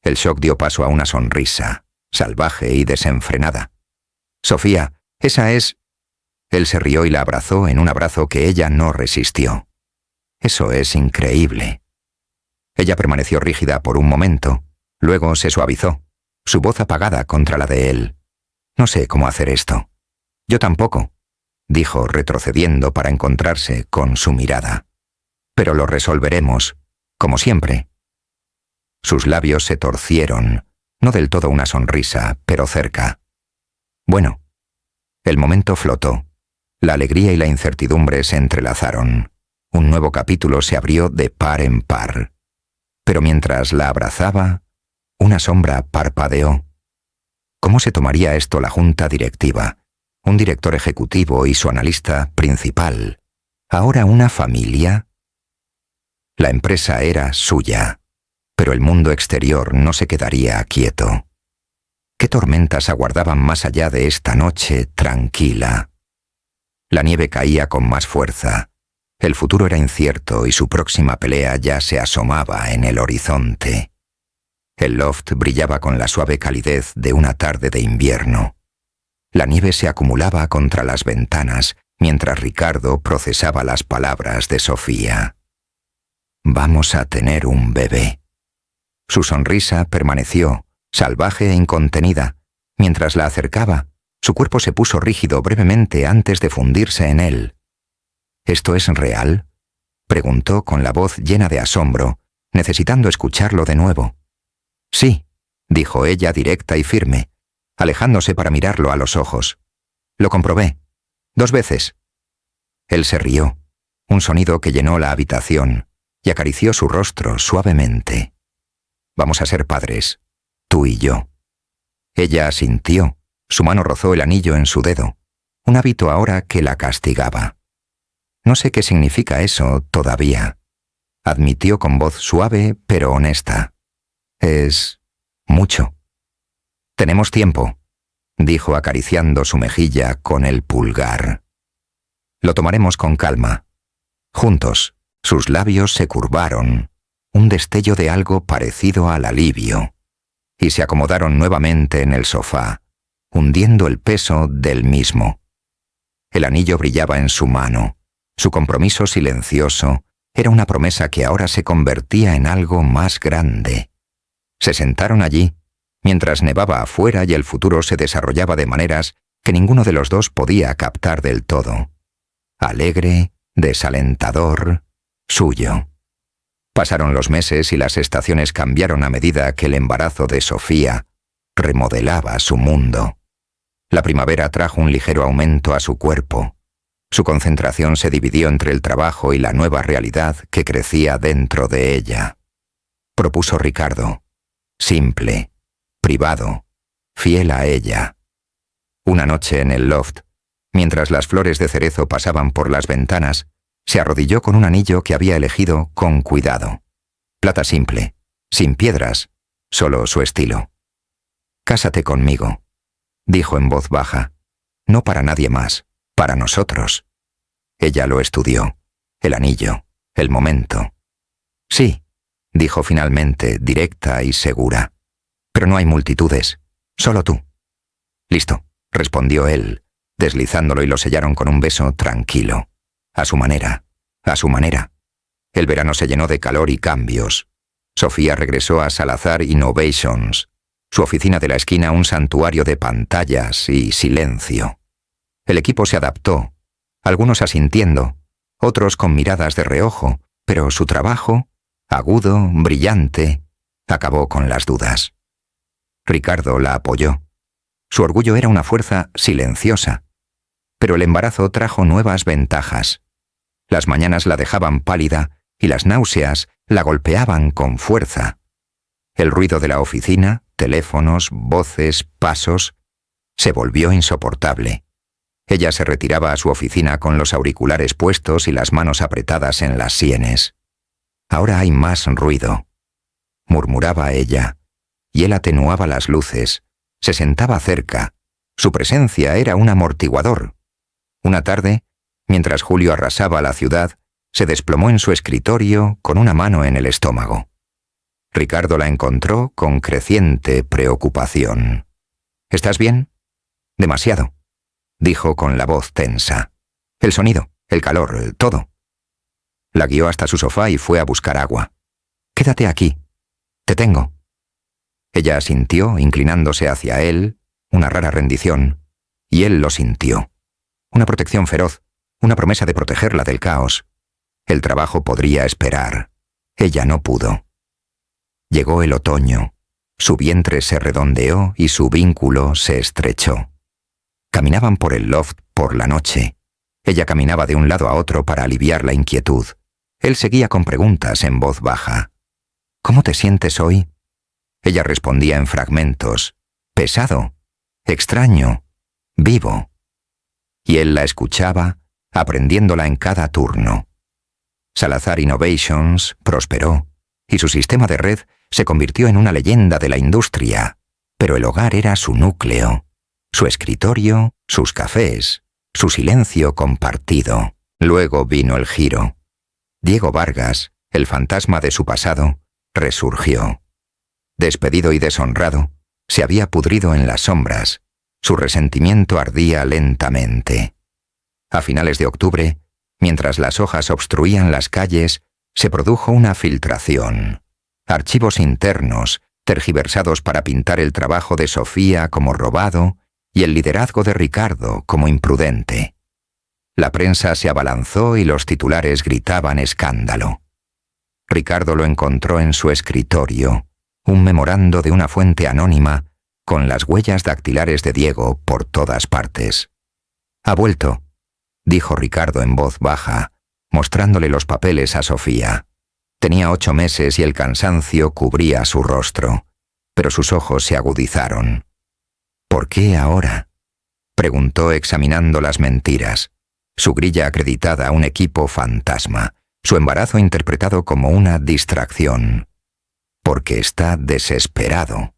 El shock dio paso a una sonrisa, salvaje y desenfrenada. «Sofía, esa es...» Él se rió y la abrazó en un abrazo que ella no resistió. «Eso es increíble». Ella permaneció rígida por un momento, luego se suavizó, su voz apagada contra la de él. «No sé cómo hacer esto». «Yo tampoco», dijo retrocediendo para encontrarse con su mirada. «Pero lo resolveremos, como siempre». Sus labios se torcieron, no del todo una sonrisa, pero cerca. «Bueno». El momento flotó. La alegría y la incertidumbre se entrelazaron. Un nuevo capítulo se abrió de par en par. Pero mientras la abrazaba, una sombra parpadeó. ¿Cómo se tomaría esto la junta directiva? Un director ejecutivo y su analista principal. ¿Ahora una familia? La empresa era suya, pero el mundo exterior no se quedaría quieto. ¿Qué tormentas aguardaban más allá de esta noche tranquila? La nieve caía con más fuerza. El futuro era incierto y su próxima pelea ya se asomaba en el horizonte. El loft brillaba con la suave calidez de una tarde de invierno. La nieve se acumulaba contra las ventanas mientras Ricardo procesaba las palabras de Sofía. «Vamos a tener un bebé». Su sonrisa permaneció, salvaje e incontenida. Mientras la acercaba, su cuerpo se puso rígido brevemente antes de fundirse en él. «¿Esto es real?», preguntó con la voz llena de asombro, necesitando escucharlo de nuevo. «Sí», dijo ella directa y firme, alejándose para mirarlo a los ojos. «Lo comprobé. 2 veces». Él se rió, un sonido que llenó la habitación, y acarició su rostro suavemente. «Vamos a ser padres, tú y yo». Ella asintió, su mano rozó el anillo en su dedo, un hábito ahora que la castigaba. «No sé qué significa eso todavía», admitió con voz suave pero honesta. «Es mucho». «Tenemos tiempo», dijo acariciando su mejilla con el pulgar. «Lo tomaremos con calma». Juntos, sus labios se curvaron, un destello de algo parecido al alivio, y se acomodaron nuevamente en el sofá, hundiendo el peso del mismo. El anillo brillaba en su mano. Su compromiso silencioso era una promesa que ahora se convertía en algo más grande. Se sentaron allí, mientras nevaba afuera y el futuro se desarrollaba de maneras que ninguno de los dos podía captar del todo. Alegre, desalentador, suyo. Pasaron los meses y las estaciones cambiaron a medida que el embarazo de Sofía remodelaba su mundo. La primavera trajo un ligero aumento a su cuerpo. Su concentración se dividió entre el trabajo y la nueva realidad que crecía dentro de ella. Propuso Ricardo, simple, privado, fiel a ella. Una noche en el loft, mientras las flores de cerezo pasaban por las ventanas, se arrodilló con un anillo que había elegido con cuidado. Plata simple, sin piedras, solo su estilo. «Cásate conmigo», dijo en voz baja. «No para nadie más, para nosotros». Ella lo estudió, el anillo, el momento. «Sí», dijo finalmente, directa y segura. «Pero no hay multitudes, solo tú». «Listo», respondió él, deslizándolo y lo sellaron con un beso tranquilo. A su manera, a su manera. El verano se llenó de calor y cambios. Sofía regresó a Salazar Innovations, su oficina de la esquina un santuario de pantallas y silencio. El equipo se adaptó, algunos asintiendo, otros con miradas de reojo, pero su trabajo, agudo, brillante, acabó con las dudas. Ricardo la apoyó. Su orgullo era una fuerza silenciosa, pero el embarazo trajo nuevas ventajas. Las mañanas la dejaban pálida y las náuseas la golpeaban con fuerza. El ruido de la oficina, teléfonos, voces, pasos, se volvió insoportable. Ella se retiraba a su oficina con los auriculares puestos y las manos apretadas en las sienes. «Ahora hay más ruido», murmuraba ella, y él atenuaba las luces, se sentaba cerca. Su presencia era un amortiguador. Una tarde, mientras Julio arrasaba la ciudad, se desplomó en su escritorio con una mano en el estómago. Ricardo la encontró con creciente preocupación. «¿Estás bien?» «Demasiado», dijo con la voz tensa. «El sonido, el calor, todo». La guió hasta su sofá y fue a buscar agua. «Quédate aquí. Te tengo». Ella asintió, inclinándose hacia él, una rara rendición, y él lo sintió. Una protección feroz, una promesa de protegerla del caos. El trabajo podría esperar. Ella no pudo. Llegó el otoño. Su vientre se redondeó y su vínculo se estrechó. Caminaban por el loft por la noche. Ella caminaba de un lado a otro para aliviar la inquietud. Él seguía con preguntas en voz baja. «¿Cómo te sientes hoy?» Ella respondía en fragmentos. «Pesado, extraño, vivo». Y él la escuchaba, aprendiéndola en cada turno. Salazar Innovations prosperó, y su sistema de red se convirtió en una leyenda de la industria, pero el hogar era su núcleo, su escritorio, sus cafés, su silencio compartido. Luego vino el giro. Diego Vargas, el fantasma de su pasado, resurgió. Despedido y deshonrado, se había pudrido en las sombras. Su resentimiento ardía lentamente. A finales de octubre, mientras las hojas obstruían las calles, se produjo una filtración. Archivos internos, tergiversados para pintar el trabajo de Sofía como robado y el liderazgo de Ricardo como imprudente. La prensa se abalanzó y los titulares gritaban escándalo. Ricardo lo encontró en su escritorio, un memorando de una fuente anónima con las huellas dactilares de Diego por todas partes. «Ha vuelto», dijo Ricardo en voz baja, mostrándole los papeles a Sofía. Tenía 8 meses y el cansancio cubría su rostro, pero sus ojos se agudizaron. «¿Por qué ahora?», preguntó examinando las mentiras, su grilla acreditada a un equipo fantasma, su embarazo interpretado como una distracción. «Porque está desesperado»,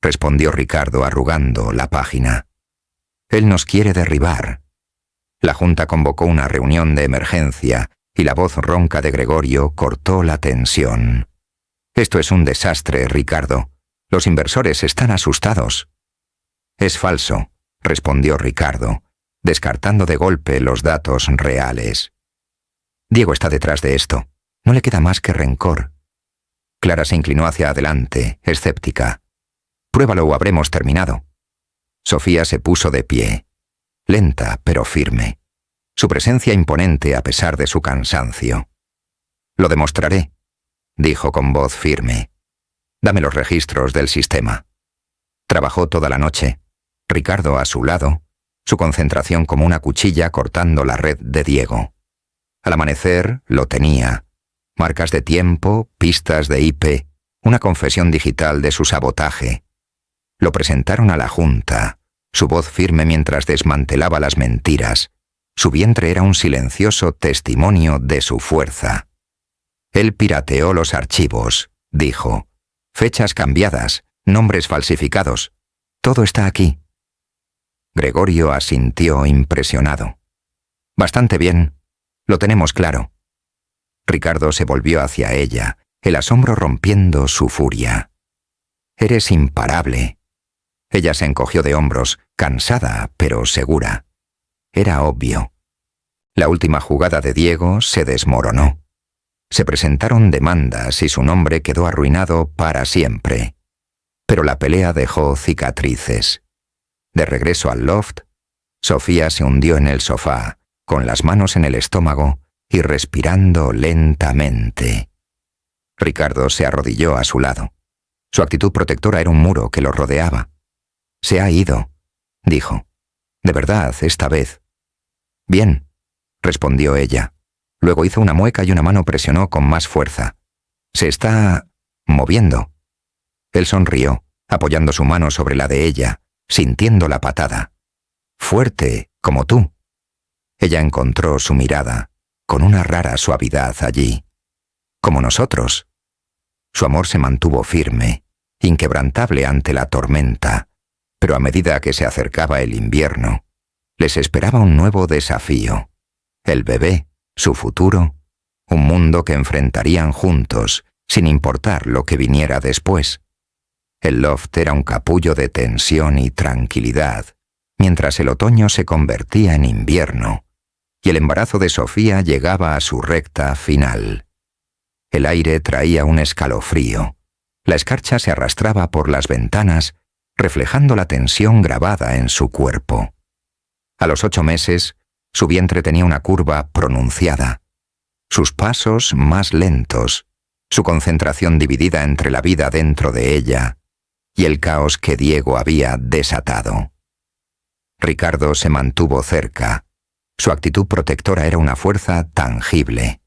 respondió Ricardo arrugando la página. «Él nos quiere derribar». La Junta convocó una reunión de emergencia y la voz ronca de Gregorio cortó la tensión. «Esto es un desastre, Ricardo. Los inversores están asustados». «Es falso», respondió Ricardo, descartando de golpe los datos reales. «Diego está detrás de esto. No le queda más que rencor». Clara se inclinó hacia adelante, escéptica. «Pruébalo o habremos terminado». Sofía se puso de pie, lenta pero firme, su presencia imponente a pesar de su cansancio. «Lo demostraré», dijo con voz firme. «Dame los registros del sistema». Trabajó toda la noche, Ricardo a su lado, su concentración como una cuchilla cortando la red de Diego. Al amanecer lo tenía. Marcas de tiempo, pistas de IP, una confesión digital de su sabotaje. Lo presentaron a la Junta, su voz firme mientras desmantelaba las mentiras. Su vientre era un silencioso testimonio de su fuerza. Él pirateó los archivos, dijo. Fechas cambiadas, nombres falsificados. Todo está aquí. Gregorio asintió impresionado. Bastante bien. Lo tenemos claro. Ricardo se volvió hacia ella, el asombro rompiendo su furia. Eres imparable. Ella se encogió de hombros, cansada pero segura. Era obvio. La última jugada de Diego se desmoronó. Se presentaron demandas y su nombre quedó arruinado para siempre. Pero la pelea dejó cicatrices. De regreso al loft, Sofía se hundió en el sofá, con las manos en el estómago y respirando lentamente. Ricardo se arrodilló a su lado. Su actitud protectora era un muro que lo rodeaba. «Se ha ido», dijo. «De verdad, esta vez». «Bien», respondió ella. Luego hizo una mueca y una mano presionó con más fuerza. «Se está moviendo». Él sonrió, apoyando su mano sobre la de ella, sintiendo la patada. «Fuerte, como tú». Ella encontró su mirada, con una rara suavidad allí. «Como nosotros». Su amor se mantuvo firme, inquebrantable ante la tormenta, pero a medida que se acercaba el invierno, les esperaba un nuevo desafío. El bebé, su futuro, un mundo que enfrentarían juntos, sin importar lo que viniera después. El loft era un capullo de tensión y tranquilidad, mientras el otoño se convertía en invierno, y el embarazo de Sofía llegaba a su recta final. El aire traía un escalofrío. La escarcha se arrastraba por las ventanas, reflejando la tensión grabada en su cuerpo. A los 8 meses, su vientre tenía una curva pronunciada. Sus pasos más lentos, su concentración dividida entre la vida dentro de ella y el caos que Diego había desatado. Ricardo se mantuvo cerca. Su actitud protectora era una fuerza tangible.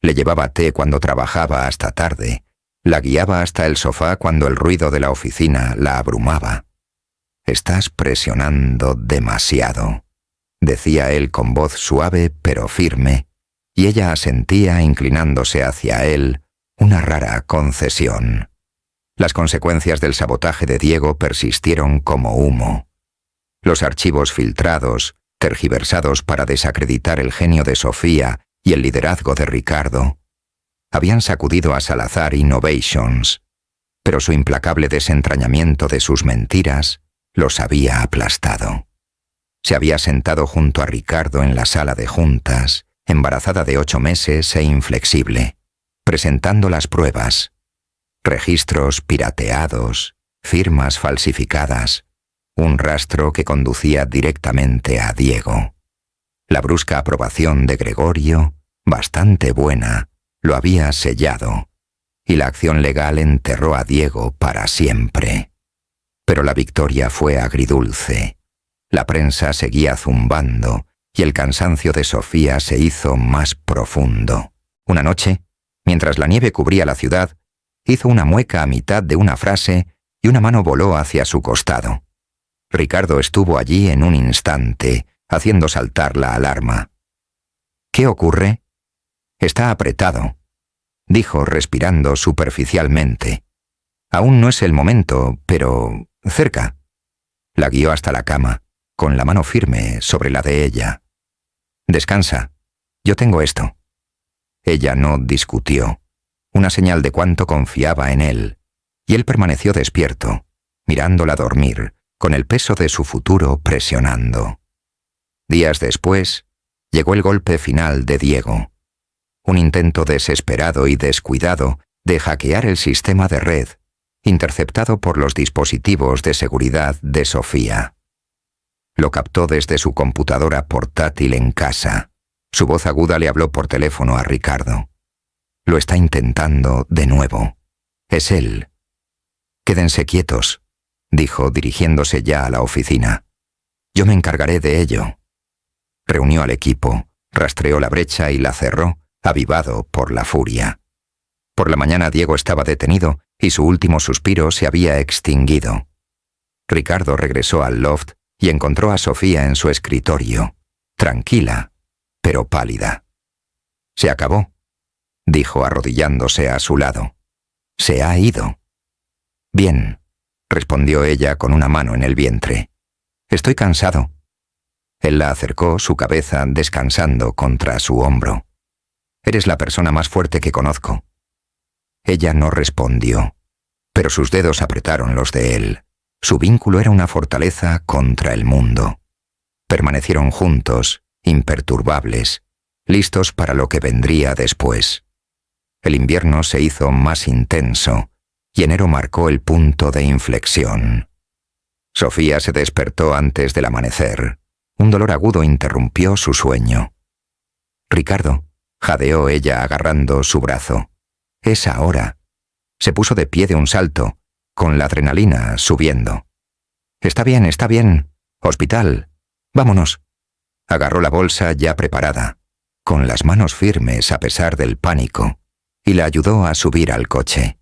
Le llevaba té cuando trabajaba hasta tarde, la guiaba hasta el sofá cuando el ruido de la oficina la abrumaba. «Estás presionando demasiado», decía él con voz suave pero firme, y ella asentía inclinándose hacia él, una rara concesión. Las consecuencias del sabotaje de Diego persistieron como humo. Los archivos filtrados, tergiversados para desacreditar el genio de Sofía y el liderazgo de Ricardo, habían sacudido a Salazar Innovations, pero su implacable desentrañamiento de sus mentiras los había aplastado. Se había sentado junto a Ricardo en la sala de juntas, embarazada de 8 meses e inflexible, presentando las pruebas, registros pirateados, firmas falsificadas, un rastro que conducía directamente a Diego. La brusca aprobación de Gregorio, bastante buena, lo había sellado, y la acción legal enterró a Diego para siempre. Pero la victoria fue agridulce. La prensa seguía zumbando, y el cansancio de Sofía se hizo más profundo. Una noche, mientras la nieve cubría la ciudad, hizo una mueca a mitad de una frase y una mano voló hacia su costado. Ricardo estuvo allí en un instante, haciendo saltar la alarma. «¿Qué ocurre?» «Está apretado», dijo respirando superficialmente. «Aún no es el momento, pero cerca». La guió hasta la cama, con la mano firme sobre la de ella. «Descansa, yo tengo esto». Ella no discutió, una señal de cuánto confiaba en él, y él permaneció despierto, mirándola dormir, con el peso de su futuro presionando. Días después, llegó el golpe final de Diego. Un intento desesperado y descuidado de hackear el sistema de red, interceptado por los dispositivos de seguridad de Sofía. Lo captó desde su computadora portátil en casa. Su voz aguda le habló por teléfono a Ricardo. «Lo está intentando de nuevo. Es él». «Quédense quietos», dijo dirigiéndose ya a la oficina. «Yo me encargaré de ello». Reunió al equipo, rastreó la brecha y la cerró, avivado por la furia. Por la mañana Diego estaba detenido y su último suspiro se había extinguido. Ricardo regresó al loft y encontró a Sofía en su escritorio, tranquila, pero pálida. «Se acabó», dijo arrodillándose a su lado. «Se ha ido». «Bien», respondió ella con una mano en el vientre. «Estoy cansado». Él la acercó, su cabeza descansando contra su hombro. «Eres la persona más fuerte que conozco». Ella no respondió, pero sus dedos apretaron los de él. Su vínculo era una fortaleza contra el mundo. Permanecieron juntos, imperturbables, listos para lo que vendría después. El invierno se hizo más intenso, y enero marcó el punto de inflexión. Sofía se despertó antes del amanecer. Un dolor agudo interrumpió su sueño. «Ricardo», jadeó ella agarrando su brazo. «Es ahora». Se puso de pie de un salto, con la adrenalina subiendo. Está bien. Hospital. Vámonos». Agarró la bolsa ya preparada, con las manos firmes a pesar del pánico, y la ayudó a subir al coche.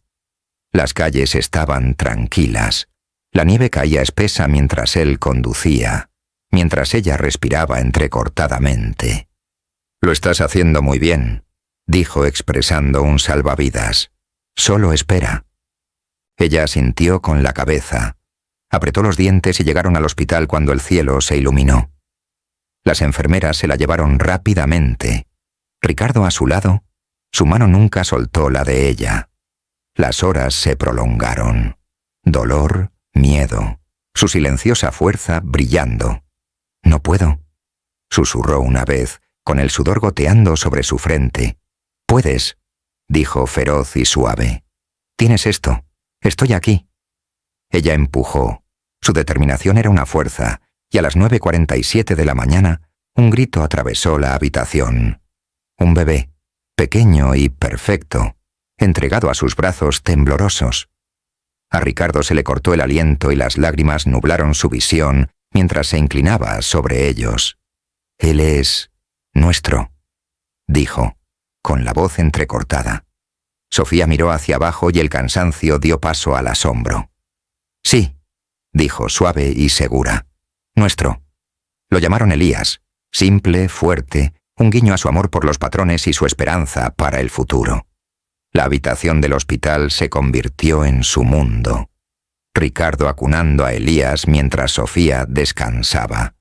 Las calles estaban tranquilas. La nieve caía espesa mientras él conducía, mientras ella respiraba entrecortadamente. «Lo estás haciendo muy bien», dijo expresando un salvavidas. «Solo espera». Ella asintió con la cabeza. Apretó los dientes y llegaron al hospital cuando el cielo se iluminó. Las enfermeras se la llevaron rápidamente. Ricardo a su lado, su mano nunca soltó la de ella. Las horas se prolongaron. Dolor, miedo, su silenciosa fuerza brillando. «No puedo», susurró una vez, con el sudor goteando sobre su frente. «Puedes», dijo feroz y suave. «Tienes esto. Estoy aquí». Ella empujó. Su determinación era una fuerza, y a las 9:47 de la mañana, un grito atravesó la habitación. Un bebé, pequeño y perfecto, entregado a sus brazos temblorosos. A Ricardo se le cortó el aliento y las lágrimas nublaron su visión mientras se inclinaba sobre ellos. «Él es nuestro», dijo, con la voz entrecortada. Sofía miró hacia abajo y el cansancio dio paso al asombro. «Sí», dijo suave y segura. «Nuestro». Lo llamaron Elías, simple, fuerte, un guiño a su amor por los patrones y su esperanza para el futuro. La habitación del hospital se convirtió en su mundo. Ricardo acunando a Elías mientras Sofía descansaba.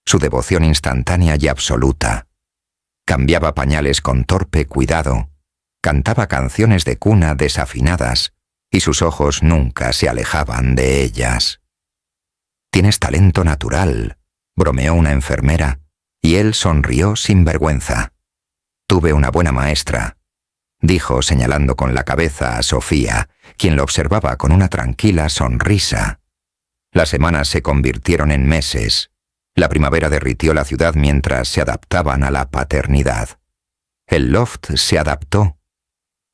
su devoción instantánea y absoluta. Cambiaba pañales con torpe cuidado, cantaba canciones de cuna desafinadas, y sus ojos nunca se alejaban de ellas. «Tienes talento natural», bromeó una enfermera, y él sonrió sin vergüenza. «Tuve una buena maestra», dijo señalando con la cabeza a Sofía, quien lo observaba con una tranquila sonrisa. Las semanas se convirtieron en meses. La primavera derritió la ciudad mientras se adaptaban a la paternidad. El loft se adaptó.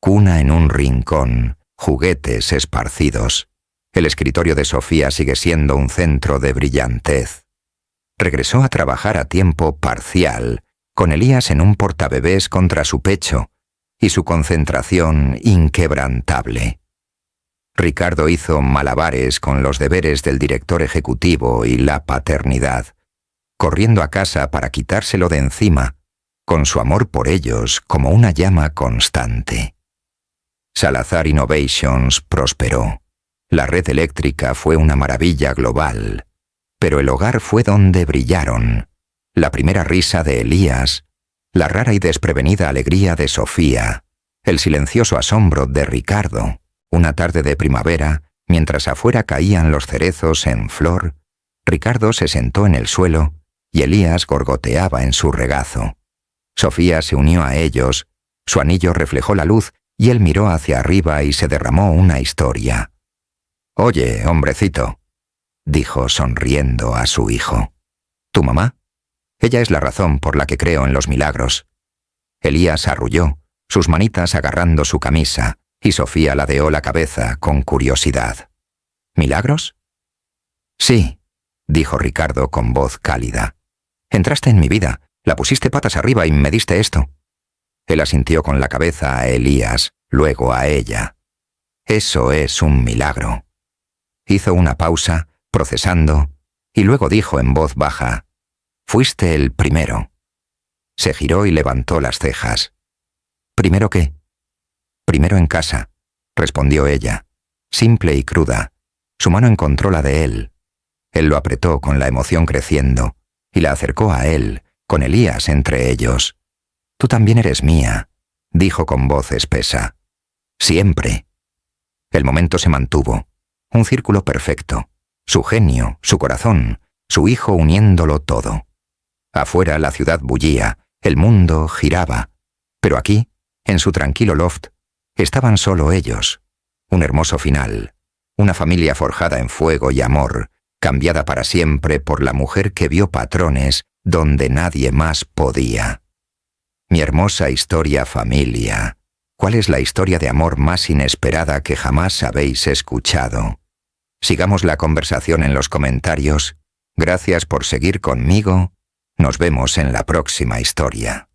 Cuna en un rincón, juguetes esparcidos. El escritorio de Sofía sigue siendo un centro de brillantez. Regresó a trabajar a tiempo parcial, con Elías en un portabebés contra su pecho, y su concentración inquebrantable. Ricardo hizo malabares con los deberes del director ejecutivo y la paternidad, corriendo a casa para quitárselo de encima, con su amor por ellos como una llama constante. Salazar Innovations prosperó. La red eléctrica fue una maravilla global, pero el hogar fue donde brillaron la primera risa de Elías, la rara y desprevenida alegría de Sofía, el silencioso asombro de Ricardo. Una tarde de primavera, mientras afuera caían los cerezos en flor, Ricardo se sentó en el suelo y Elías gorgoteaba en su regazo. Sofía se unió a ellos, su anillo reflejó la luz y él miró hacia arriba y se derramó una historia. «Oye, hombrecito», dijo sonriendo a su hijo. «¿Tu mamá? Ella es la razón por la que creo en los milagros». Elías arrulló, sus manitas agarrando su camisa, y Sofía ladeó la cabeza con curiosidad. «¿Milagros?» «Sí», dijo Ricardo con voz cálida. «Entraste en mi vida, la pusiste patas arriba y me diste esto». Él asintió con la cabeza a Elías, luego a ella. «Eso es un milagro». Hizo una pausa, procesando, y luego dijo en voz baja: «Fuiste el primero». Se giró y levantó las cejas. «¿Primero qué?» «Primero en casa», respondió ella, simple y cruda. Su mano encontró la de él. Él lo apretó con la emoción creciendo, y la acercó a él, con Elías entre ellos. «Tú también eres mía», dijo con voz espesa. «Siempre». El momento se mantuvo, un círculo perfecto, su genio, su corazón, su hijo uniéndolo todo. Afuera la ciudad bullía, el mundo giraba, pero aquí, en su tranquilo loft, estaban solo ellos. Un hermoso final, una familia forjada en fuego y amor, cambiada para siempre por la mujer que vio patrones donde nadie más podía. Mi hermosa historia, familia. ¿Cuál es la historia de amor más inesperada que jamás habéis escuchado? Sigamos la conversación en los comentarios. Gracias por seguir conmigo. Nos vemos en la próxima historia.